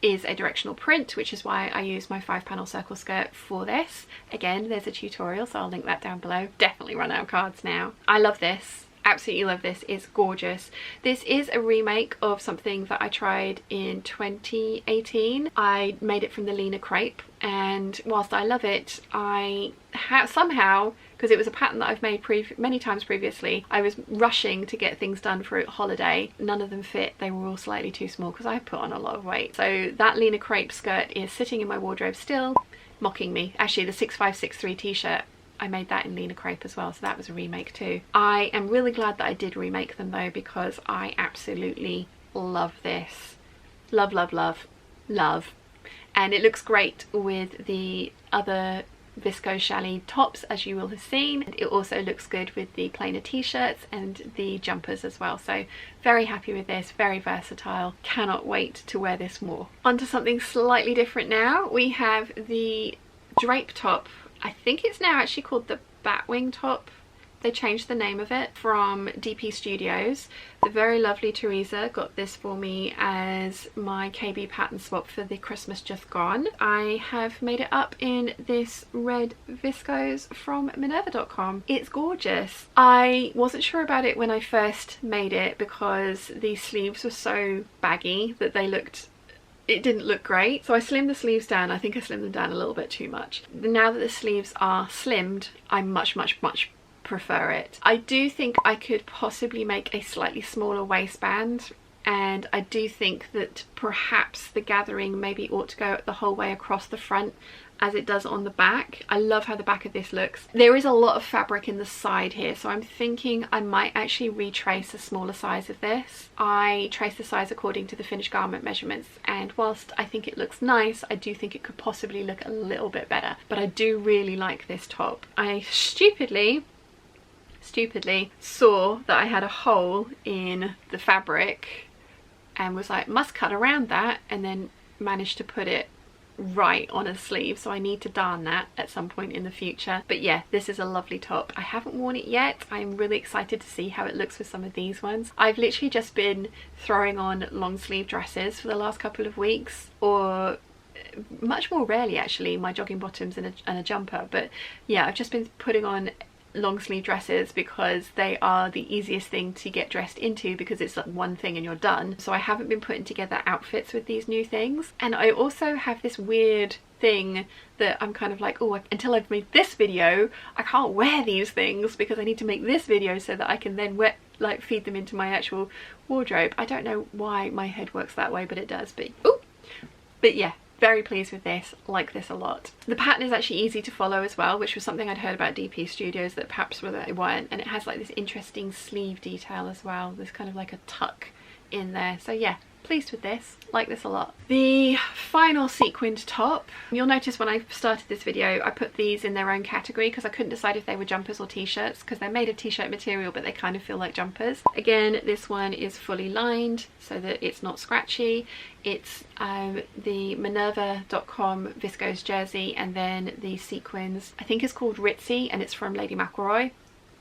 is a directional print, which is why I use my 5-panel circle skirt for this. Again, there's a tutorial, so I'll link that down below. Definitely run out of cards now. I love this. Absolutely love this. It's gorgeous. This is a remake of something that I tried in 2018. I made it from the Lena crepe, and whilst I love it, I have somehow, because it was a pattern that I've made many times previously, I was rushing to get things done for a holiday. None of them fit. They were all slightly too small because I put on a lot of weight. So that Lena crepe skirt is sitting in my wardrobe still, mocking me. Actually, the 6563 t-shirt, I made that in Lena crepe as well, so that was a remake too. I am really glad that I did remake them though, because I absolutely love this. Love, love, love, love. And it looks great with the other viscose challis tops, as you will have seen. It also looks good with the plainer t-shirts and the jumpers as well. So very happy with this, very versatile. Cannot wait to wear this more. Onto something slightly different now. We have the Drape top. I think it's now actually called the Batwing top. They changed the name of it from DP Studios. The very lovely Teresa got this for me as my KB pattern swap for the Christmas just gone. I have made it up in this red viscose from Minerva.com. It's gorgeous. I wasn't sure about it when I first made it because the sleeves were so baggy that it didn't look great. So I slimmed the sleeves down. I think I slimmed them down a little bit too much. Now that the sleeves are slimmed, I much prefer it. I do think I could possibly make a slightly smaller waistband, and I do think that perhaps the gathering maybe ought to go the whole way across the front as it does on the back. I love how the back of this looks. There is a lot of fabric in the side here, so I'm thinking I might actually retrace a smaller size of this. I trace the size according to the finished garment measurements, and whilst I think it looks nice, I do think it could possibly look a little bit better. But I do really like this top. I stupidly saw that I had a hole in the fabric and was like, must cut around that, and then managed to put it right on a sleeve, so I need to darn that at some point in the future. But yeah, this is a lovely top. I haven't worn it yet. I'm really excited to see how it looks with some of these ones. I've literally just been throwing on long sleeve dresses for the last couple of weeks, or much more rarely actually, my jogging bottoms and a jumper. But yeah, I've just been putting on long sleeve dresses because they are the easiest thing to get dressed into, because it's like one thing and you're done. So I haven't been putting together outfits with these new things. And I also have this weird thing that I'm kind of like, oh, until I've made this video I can't wear these things because I need to make this video so that I can then feed them into my actual wardrobe. I don't know why my head works that way, but it does. But yeah, very pleased with this, like this a lot. The pattern is actually easy to follow as well, which was something I'd heard about DP Studios that perhaps they weren't, and it has like this interesting sleeve detail as well. There's kind of like a tuck in there. So yeah, pleased with this, like this a lot. The final sequined top, you'll notice when I started this video I put these in their own category because I couldn't decide if they were jumpers or t-shirts, because they're made of t-shirt material but they kind of feel like jumpers. Again, this one is fully lined so that it's not scratchy. It's the Minerva.com viscose jersey, and then the sequins, I think it's called Ritzy, and it's from Lady McElroy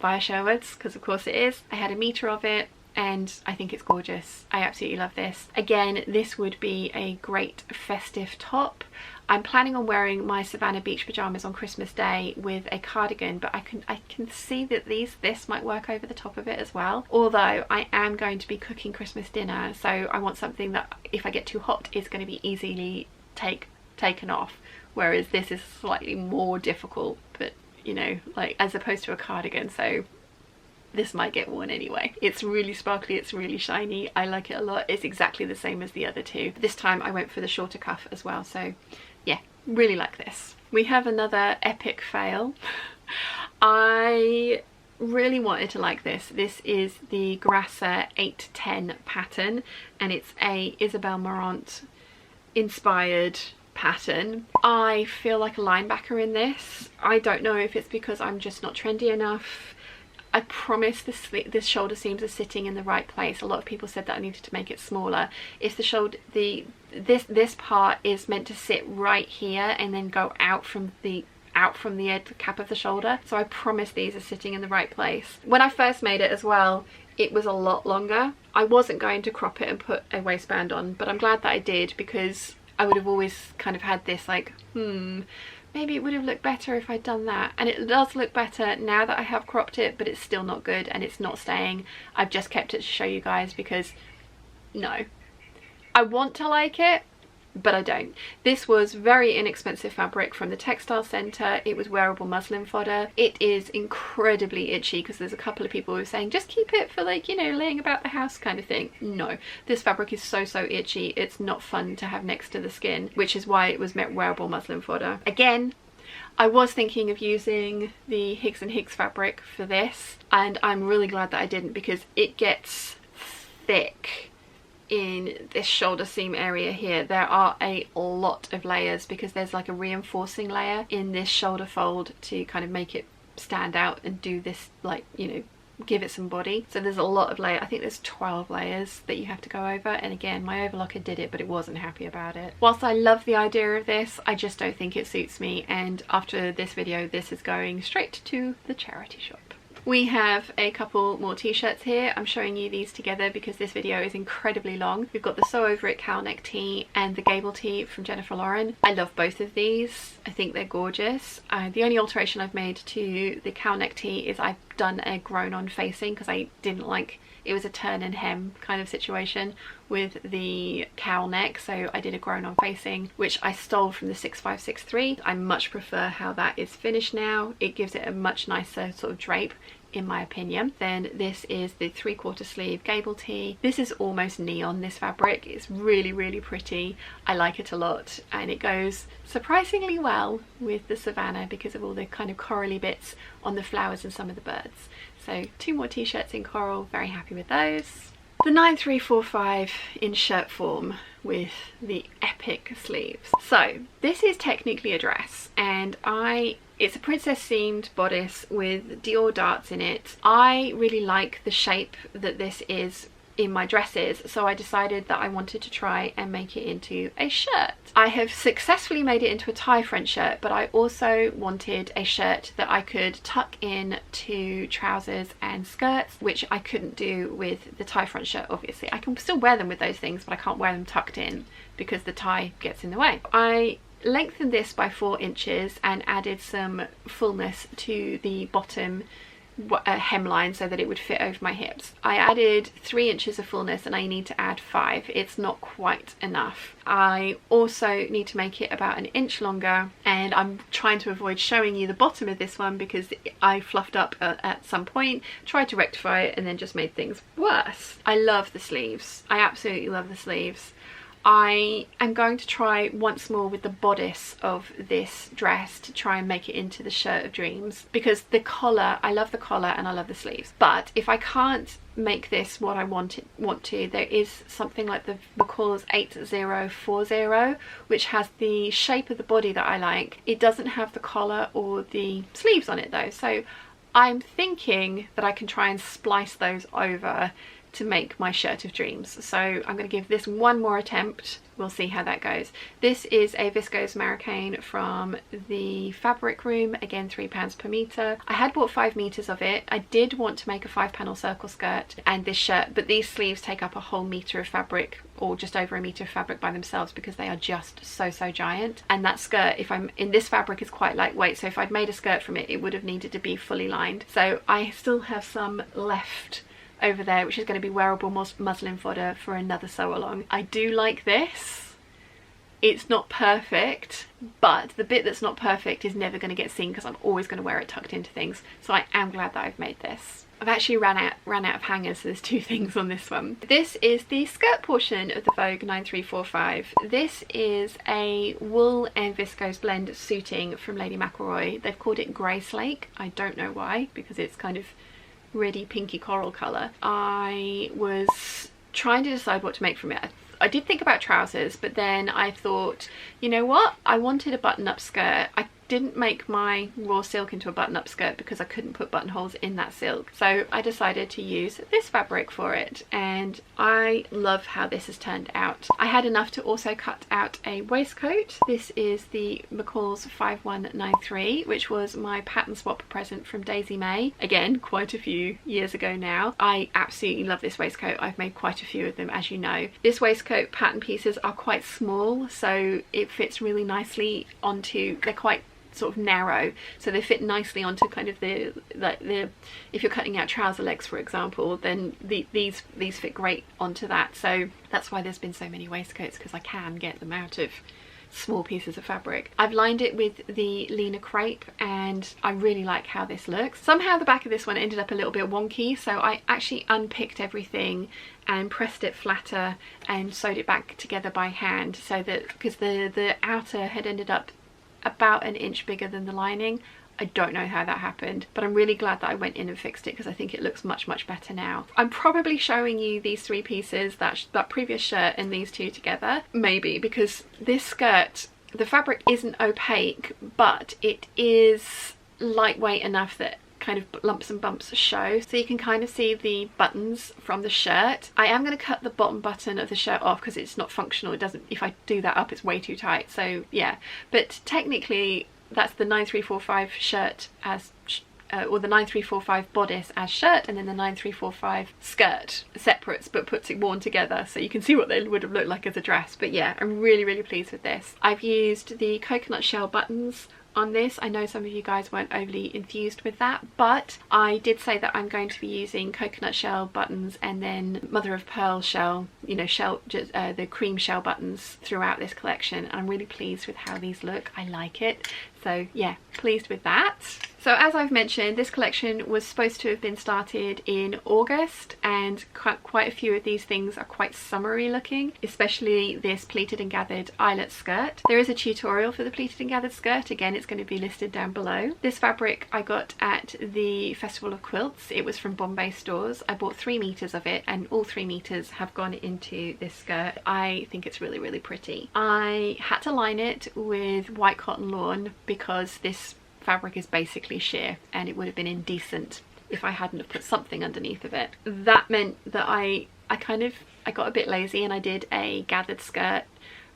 via Sherwood's, because of course it is. I had 1 meter of it. and I think it's gorgeous. I absolutely love this. Again, this would be a great festive top. I'm planning on wearing my Savannah beach pajamas on Christmas Day with a cardigan, but I can see that this might work over the top of it as well. Although I am going to be cooking Christmas dinner, so I want something that if I get too hot is going to be easily taken off, whereas this is slightly more difficult, but you know, like as opposed to a cardigan, so this might get worn anyway. It's really sparkly, it's really shiny, I like it a lot. It's exactly the same as the other two. This time I went for the shorter cuff as well, so yeah, really like this. We have another epic fail. I really wanted to like this. This is the Grasser 810 pattern, and it's a Isabel Marant inspired pattern. I feel like a linebacker in this. I don't know if it's because I'm just not trendy enough. I promise this shoulder seams are sitting in the right place. A lot of people said that I needed to make it smaller. If the shoulder, this part is meant to sit right here and then go out from the edge, the cap of the shoulder. So I promise these are sitting in the right place. When I first made it as well, it was a lot longer. I wasn't going to crop it and put a waistband on, but I'm glad that I did, because I would have always kind of had this like, maybe it would have looked better if I'd done that. And it does look better now that I have cropped it, but it's still not good and it's not staying. I've just kept it to show you guys because no, I want to like it, but I don't. This was very inexpensive fabric from the textile centre. It was wearable muslin fodder. It is incredibly itchy because there's a couple of people who are saying just keep it for, like, you know, laying about the house kind of thing. No, this fabric is so itchy. It's not fun to have next to the skin, which is why it was wearable muslin fodder. Again, I was thinking of using the Higgs & Higgs fabric for this, and I'm really glad that I didn't, because it gets thick in this shoulder seam area here. There are a lot of layers because there's like a reinforcing layer in this shoulder fold to kind of make it stand out and do this, like, you know, give it some body. So there's a lot of layer. I think there's 12 layers that you have to go over, and again, my overlocker did it, but it wasn't happy about it. Whilst I love the idea of this, I just don't think it suits me, and after this video this is going straight to the charity shop. We have a couple more t-shirts here. I'm showing you these together because this video is incredibly long. We've got the Sew Over It cowl neck tee and the Gable tee from Jennifer Lauren. I love both of these. I think they're gorgeous. The only alteration I've made to the cowl neck tee is I've done a grown on facing because I didn't like, it was a turn and hem kind of situation with the cowl neck, so I did a grown on facing, which I stole from the 6563. I much prefer how that is finished now. It gives it a much nicer sort of drape, in my opinion. Then this is the 3/4 sleeve Gable tee. This is almost neon, this fabric. It's really pretty. I like it a lot, and it goes surprisingly well with the Savannah because of all the kind of corally bits on the flowers and some of the birds. So 2 more t-shirts in coral, very happy with those. The 9345 in shirt form with the epic sleeves. So this is technically a dress, and it's a princess seamed bodice with Dior darts in it. I really like the shape that this is in my dresses, so I decided that I wanted to try and make it into a shirt. I have successfully made it into a tie front shirt, but I also wanted a shirt that I could tuck in to trousers and skirts, which I couldn't do with the tie front shirt. Obviously I can still wear them with those things, but I can't wear them tucked in because the tie gets in the way. I lengthened this by 4 inches and added some fullness to the bottom hemline so that it would fit over my hips. I added 3 inches of fullness and I need to add 5. It's not quite enough. I also need to make it about 1 inch longer, and I'm trying to avoid showing you the bottom of this one because I fluffed up at some point, tried to rectify it, and then just made things worse. I love the sleeves. I absolutely love the sleeves. I am going to try once more with the bodice of this dress to try and make it into the shirt of dreams, because the collar, I love the collar and I love the sleeves. But if I can't make this what I want to, there is something like the McCalls 8040, which has the shape of the body that I like. It doesn't have the collar or the sleeves on it though, so I'm thinking that I can try and splice those over to make my shirt of dreams. So I'm going to give this one more attempt. We'll see how that goes. This is a viscose Americane from the Fabric Room, again £3 per metre. I had bought 5 metres of it. I did want to make a 5-panel circle skirt and this shirt, but these sleeves take up a whole metre of fabric, or just over a metre of fabric by themselves, because they are just so giant. And that skirt, if I'm in this fabric, is quite lightweight, so if I'd made a skirt from it, it would have needed to be fully lined. So I still have some left over there, which is going to be wearable muslin fodder for another sew along. I do like this. It's not perfect, but the bit that's not perfect is never going to get seen because I'm always going to wear it tucked into things. So I am glad that I've made this. I've actually ran out of hangers, so there's 2 things on this one. This is the skirt portion of the Vogue 9345. This is a wool and viscose blend suiting from Lady McElroy. They've called it Grey Slake. I don't know why, because it's kind of reddy pinky coral colour. I was trying to decide what to make from it. I did think about trousers, but then I thought, you know what? I wanted a button-up skirt. I didn't make my raw silk into a button-up skirt because I couldn't put buttonholes in that silk. So I decided to use this fabric for it, and I love how this has turned out. I had enough to also cut out a waistcoat. This is the McCalls 5193, which was my pattern swap present from Daisy May. Again, quite a few years ago now. I absolutely love this waistcoat. I've made quite a few of them, as you know. This waistcoat pattern pieces are quite small, so it fits really nicely onto, they're quite sort of narrow, so they fit nicely onto kind of the if you're cutting out trouser legs, for example, then these fit great onto that. So that's why there's been so many waistcoats, because I can get them out of small pieces of fabric. I've lined it with the Lena crepe, and I really like how this looks. Somehow the back of this one ended up a little bit wonky, so I actually unpicked everything and pressed it flatter and sewed it back together by hand, so that, because the outer had ended up about an inch bigger than the lining. I don't know how that happened, but I'm really glad that I went in and fixed it, because I think it looks much better now. I'm probably showing you these 3 pieces, that previous shirt and these 2 together, maybe, because this skirt, the fabric isn't opaque, but it is lightweight enough that kind of lumps and bumps show, so you can kind of see the buttons from the shirt. I am going to cut the bottom button of the shirt off because it's not functional. It doesn't, if I do that up, it's way too tight. So yeah, but technically that's the 9345 shirt as or the 9345 bodice as shirt, and then the 9345 skirt separates but worn together, so you can see what they would have looked like as a dress. But yeah, I'm really pleased with this. I've used the coconut shell buttons on this. I know some of you guys weren't overly enthused with that, but I did say that I'm going to be using coconut shell buttons and then mother of pearl shell, you know, the cream shell buttons throughout this collection, and I'm really pleased with how these look. I like it. So yeah, pleased with that. So as I've mentioned, this collection was supposed to have been started in August, and quite a few of these things are quite summery looking, especially this pleated and gathered eyelet skirt. There is a tutorial for the pleated and gathered skirt. Again, it's going to be listed down below. This fabric I got at the Festival of Quilts. It was from Bombay Stores. I bought 3 meters of it, and all 3 meters have gone into this skirt. I think it's really pretty. I had to line it with white cotton lawn because this fabric is basically sheer, and it would have been indecent if I hadn't have put something underneath of it. That meant that I got a bit lazy, and I did a gathered skirt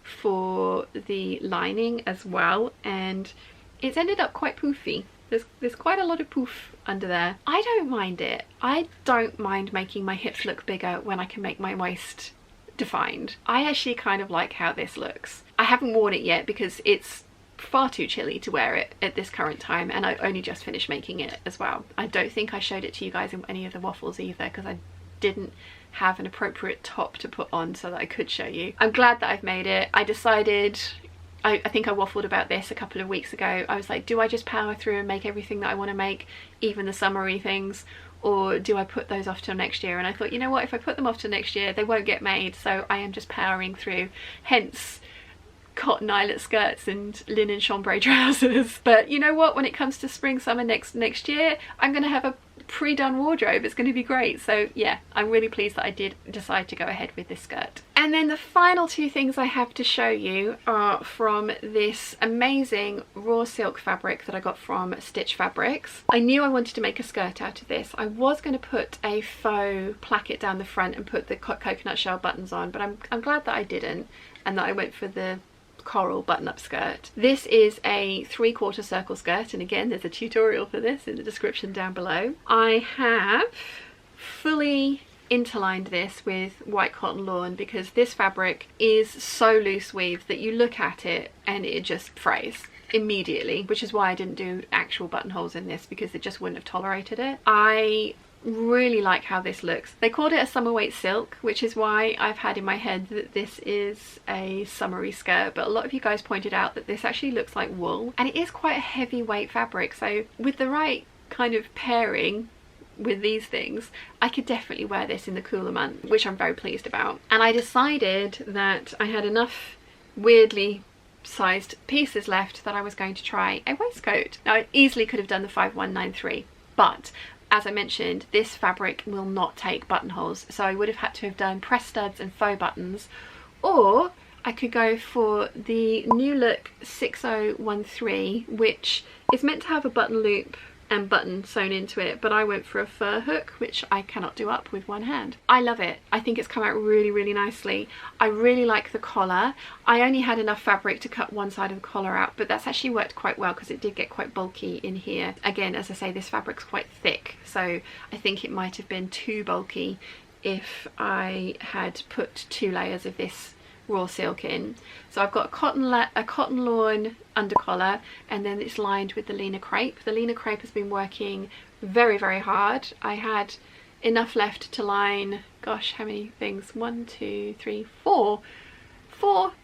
for the lining as well, and it's ended up quite poofy. There's quite a lot of poof under there. I don't mind it. I don't mind making my hips look bigger when I can make my waist defined. I actually kind of like how this looks. I haven't worn it yet because it's far too chilly to wear it at this current time, and I only just finished making it as well. I don't think I showed it to you guys in any of the waffles either, because I didn't have an appropriate top to put on so that I could show you. I'm glad that I've made it. I decided, I think I waffled about this a couple of weeks ago. I was like, do I just power through and make everything that I want to make, even the summery things, or do I put those off till next year? And I thought, you know what, if I put them off till next year, they won't get made, so I am just powering through. Hence cotton eyelet skirts and linen chambray trousers. But you know what, when it comes to spring summer next year, I'm gonna have a pre-done wardrobe. It's going to be great. So yeah, I'm really pleased that I did decide to go ahead with this skirt. And then the final two things I have to show you are from this amazing raw silk fabric that I got from Stitch Fabrics. I knew I wanted to make a skirt out of this. I was going to put a faux placket down the front and put the coconut shell buttons on, but I'm glad that I didn't, and that I went for the coral button-up skirt. This is a 3/4 circle skirt, and again there's a tutorial for this in the description down below. I have fully interlined this with white cotton lawn because this fabric is so loose weave that you look at it and it just frays immediately, which is why I didn't do actual buttonholes in this, because it just wouldn't have tolerated it. I really like how this looks. They called it a summer weight silk, which is why I've had in my head that this is a summery skirt, but a lot of you guys pointed out that this actually looks like wool, and it is quite a heavyweight fabric, so with the right kind of pairing with these things, I could definitely wear this in the cooler month, which I'm very pleased about. And I decided that I had enough weirdly sized pieces left that I was going to try a waistcoat. Now I easily could have done the 5193, but as I mentioned, this fabric will not take buttonholes, so I would have had to have done press studs and faux buttons, or I could go for the New Look 6013, which is meant to have a button loop and button sewn into it, but I went for a fur hook, which I cannot do up with one hand. I love it. I think it's come out really nicely. I really like the collar. I only had enough fabric to cut one side of the collar out, but that's actually worked quite well because it did get quite bulky in here. Again, as I say, this fabric's quite thick, so I think it might have been too bulky if I had put 2 layers of this raw silk in. So I've got a cotton lawn under collar, and then it's lined with the Lena crepe. The Lena crepe has been working very hard. I had enough left to line, gosh, how many things? 1, 2, 3, 4.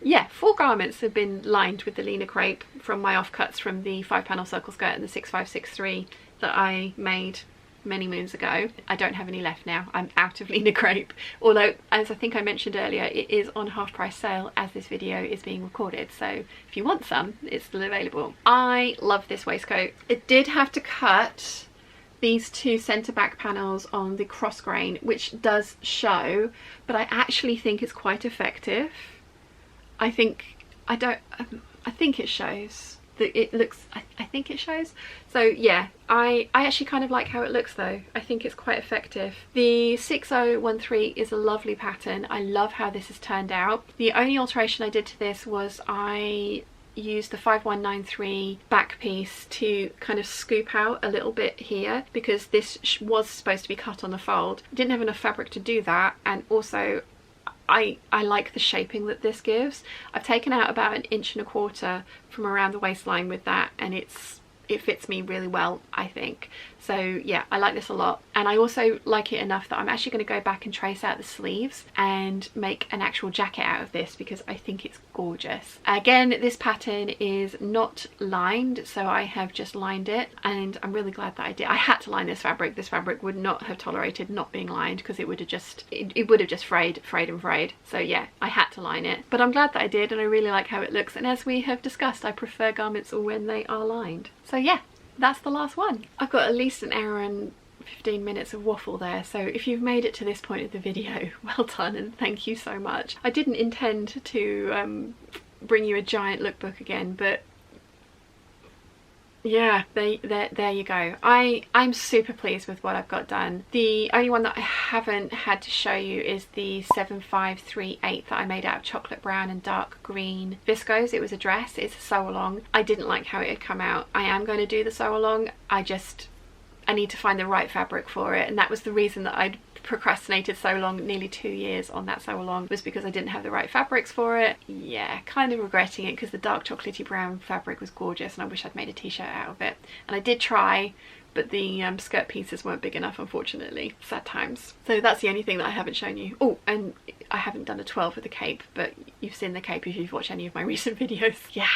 Yeah, 4 garments have been lined with the Lena crepe from my offcuts from the 5-panel circle skirt and the 6563 that I made many moons ago. I don't have any left now. I'm out of Lena crepe, although as I think I mentioned earlier, it is on half price sale as this video is being recorded, so if you want some, it's still available. I love this waistcoat. It did have to cut these 2 centre back panels on the cross grain, which does show, but I actually think it's quite effective. I think it shows. It looks, I think it shows. So yeah, I actually kind of like how it looks though. I think it's quite effective. The 6013 is a lovely pattern. I love how this has turned out. The only alteration I did to this was I used the 5193 back piece to kind of scoop out a little bit here, because this was supposed to be cut on the fold. Didn't have enough fabric to do that, and also I like the shaping that this gives. I've taken out about 1.25 inches from around the waistline with that, and it fits me really well, I think. So yeah, I like this a lot, and I also like it enough that I'm actually going to go back and trace out the sleeves and make an actual jacket out of this, because I think it's gorgeous. Again, this pattern is not lined, so I have just lined it, and I'm really glad that I did. I had to line this fabric. This fabric would not have tolerated not being lined, because it would have just frayed. So yeah, I had to line it, but I'm glad that I did, and I really like how it looks. And as we have discussed, I prefer garments when they are lined. So yeah, that's the last one. I've got at least an hour and 15 minutes of waffle there, so if you've made it to this point of the video, well done and thank you so much. I didn't intend to bring you a giant lookbook again, but yeah, there you go. I'm super pleased with what I've got done. The only one that I haven't had to show you is the 7538 that I made out of chocolate brown and dark green viscose. It was a dress. It's a sew along. I didn't like how it had come out. I am going to do the sew along. I need to find the right fabric for it, and that was the reason that I'd procrastinated so long, nearly 2 years on that sew along, was because I didn't have the right fabrics for it. Yeah, kind of regretting it, because the dark chocolatey brown fabric was gorgeous and I wish I'd made a t-shirt out of it. And I did try, but the skirt pieces weren't big enough, unfortunately. Sad times. So that's the only thing that I haven't shown you. Oh, and I haven't done a 12 with the cape, but you've seen the cape if you've watched any of my recent videos. Yeah,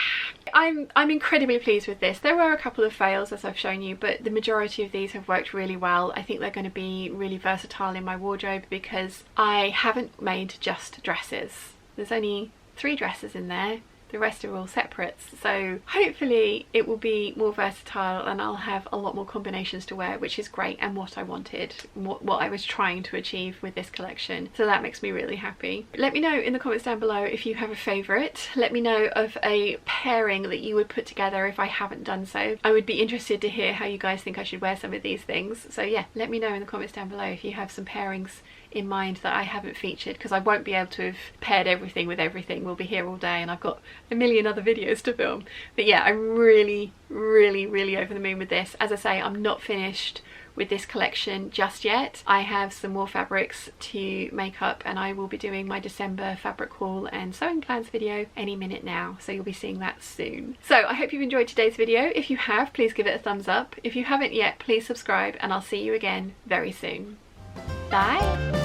I'm incredibly pleased with this. There were a couple of fails, as I've shown you, but the majority of these have worked really well. I think they're going to be really versatile in my wardrobe, because I haven't made just dresses. There's only 3 dresses in there. the rest are all separates. So hopefully it will be more versatile and I'll have a lot more combinations to wear, which is great and what I wanted, what I was trying to achieve with this collection. So that makes me really happy. Let me know in the comments down below if you have a favourite. Let me know of a pairing that you would put together if I haven't done so. I would be interested to hear how you guys think I should wear some of these things. So yeah, let me know in the comments down below if you have some pairings in mind that I haven't featured, because I won't be able to have paired everything with everything. We'll be here all day and I've got a million other videos to film. But yeah, I'm really over the moon with this. As I say, I'm not finished with this collection just yet. I have some more fabrics to make up and I will be doing my December fabric haul and sewing plans video any minute now, so you'll be seeing that soon. So I hope you've enjoyed today's video. If you have, please give it a thumbs up. If you haven't yet, please subscribe and I'll see you again very soon. Bye!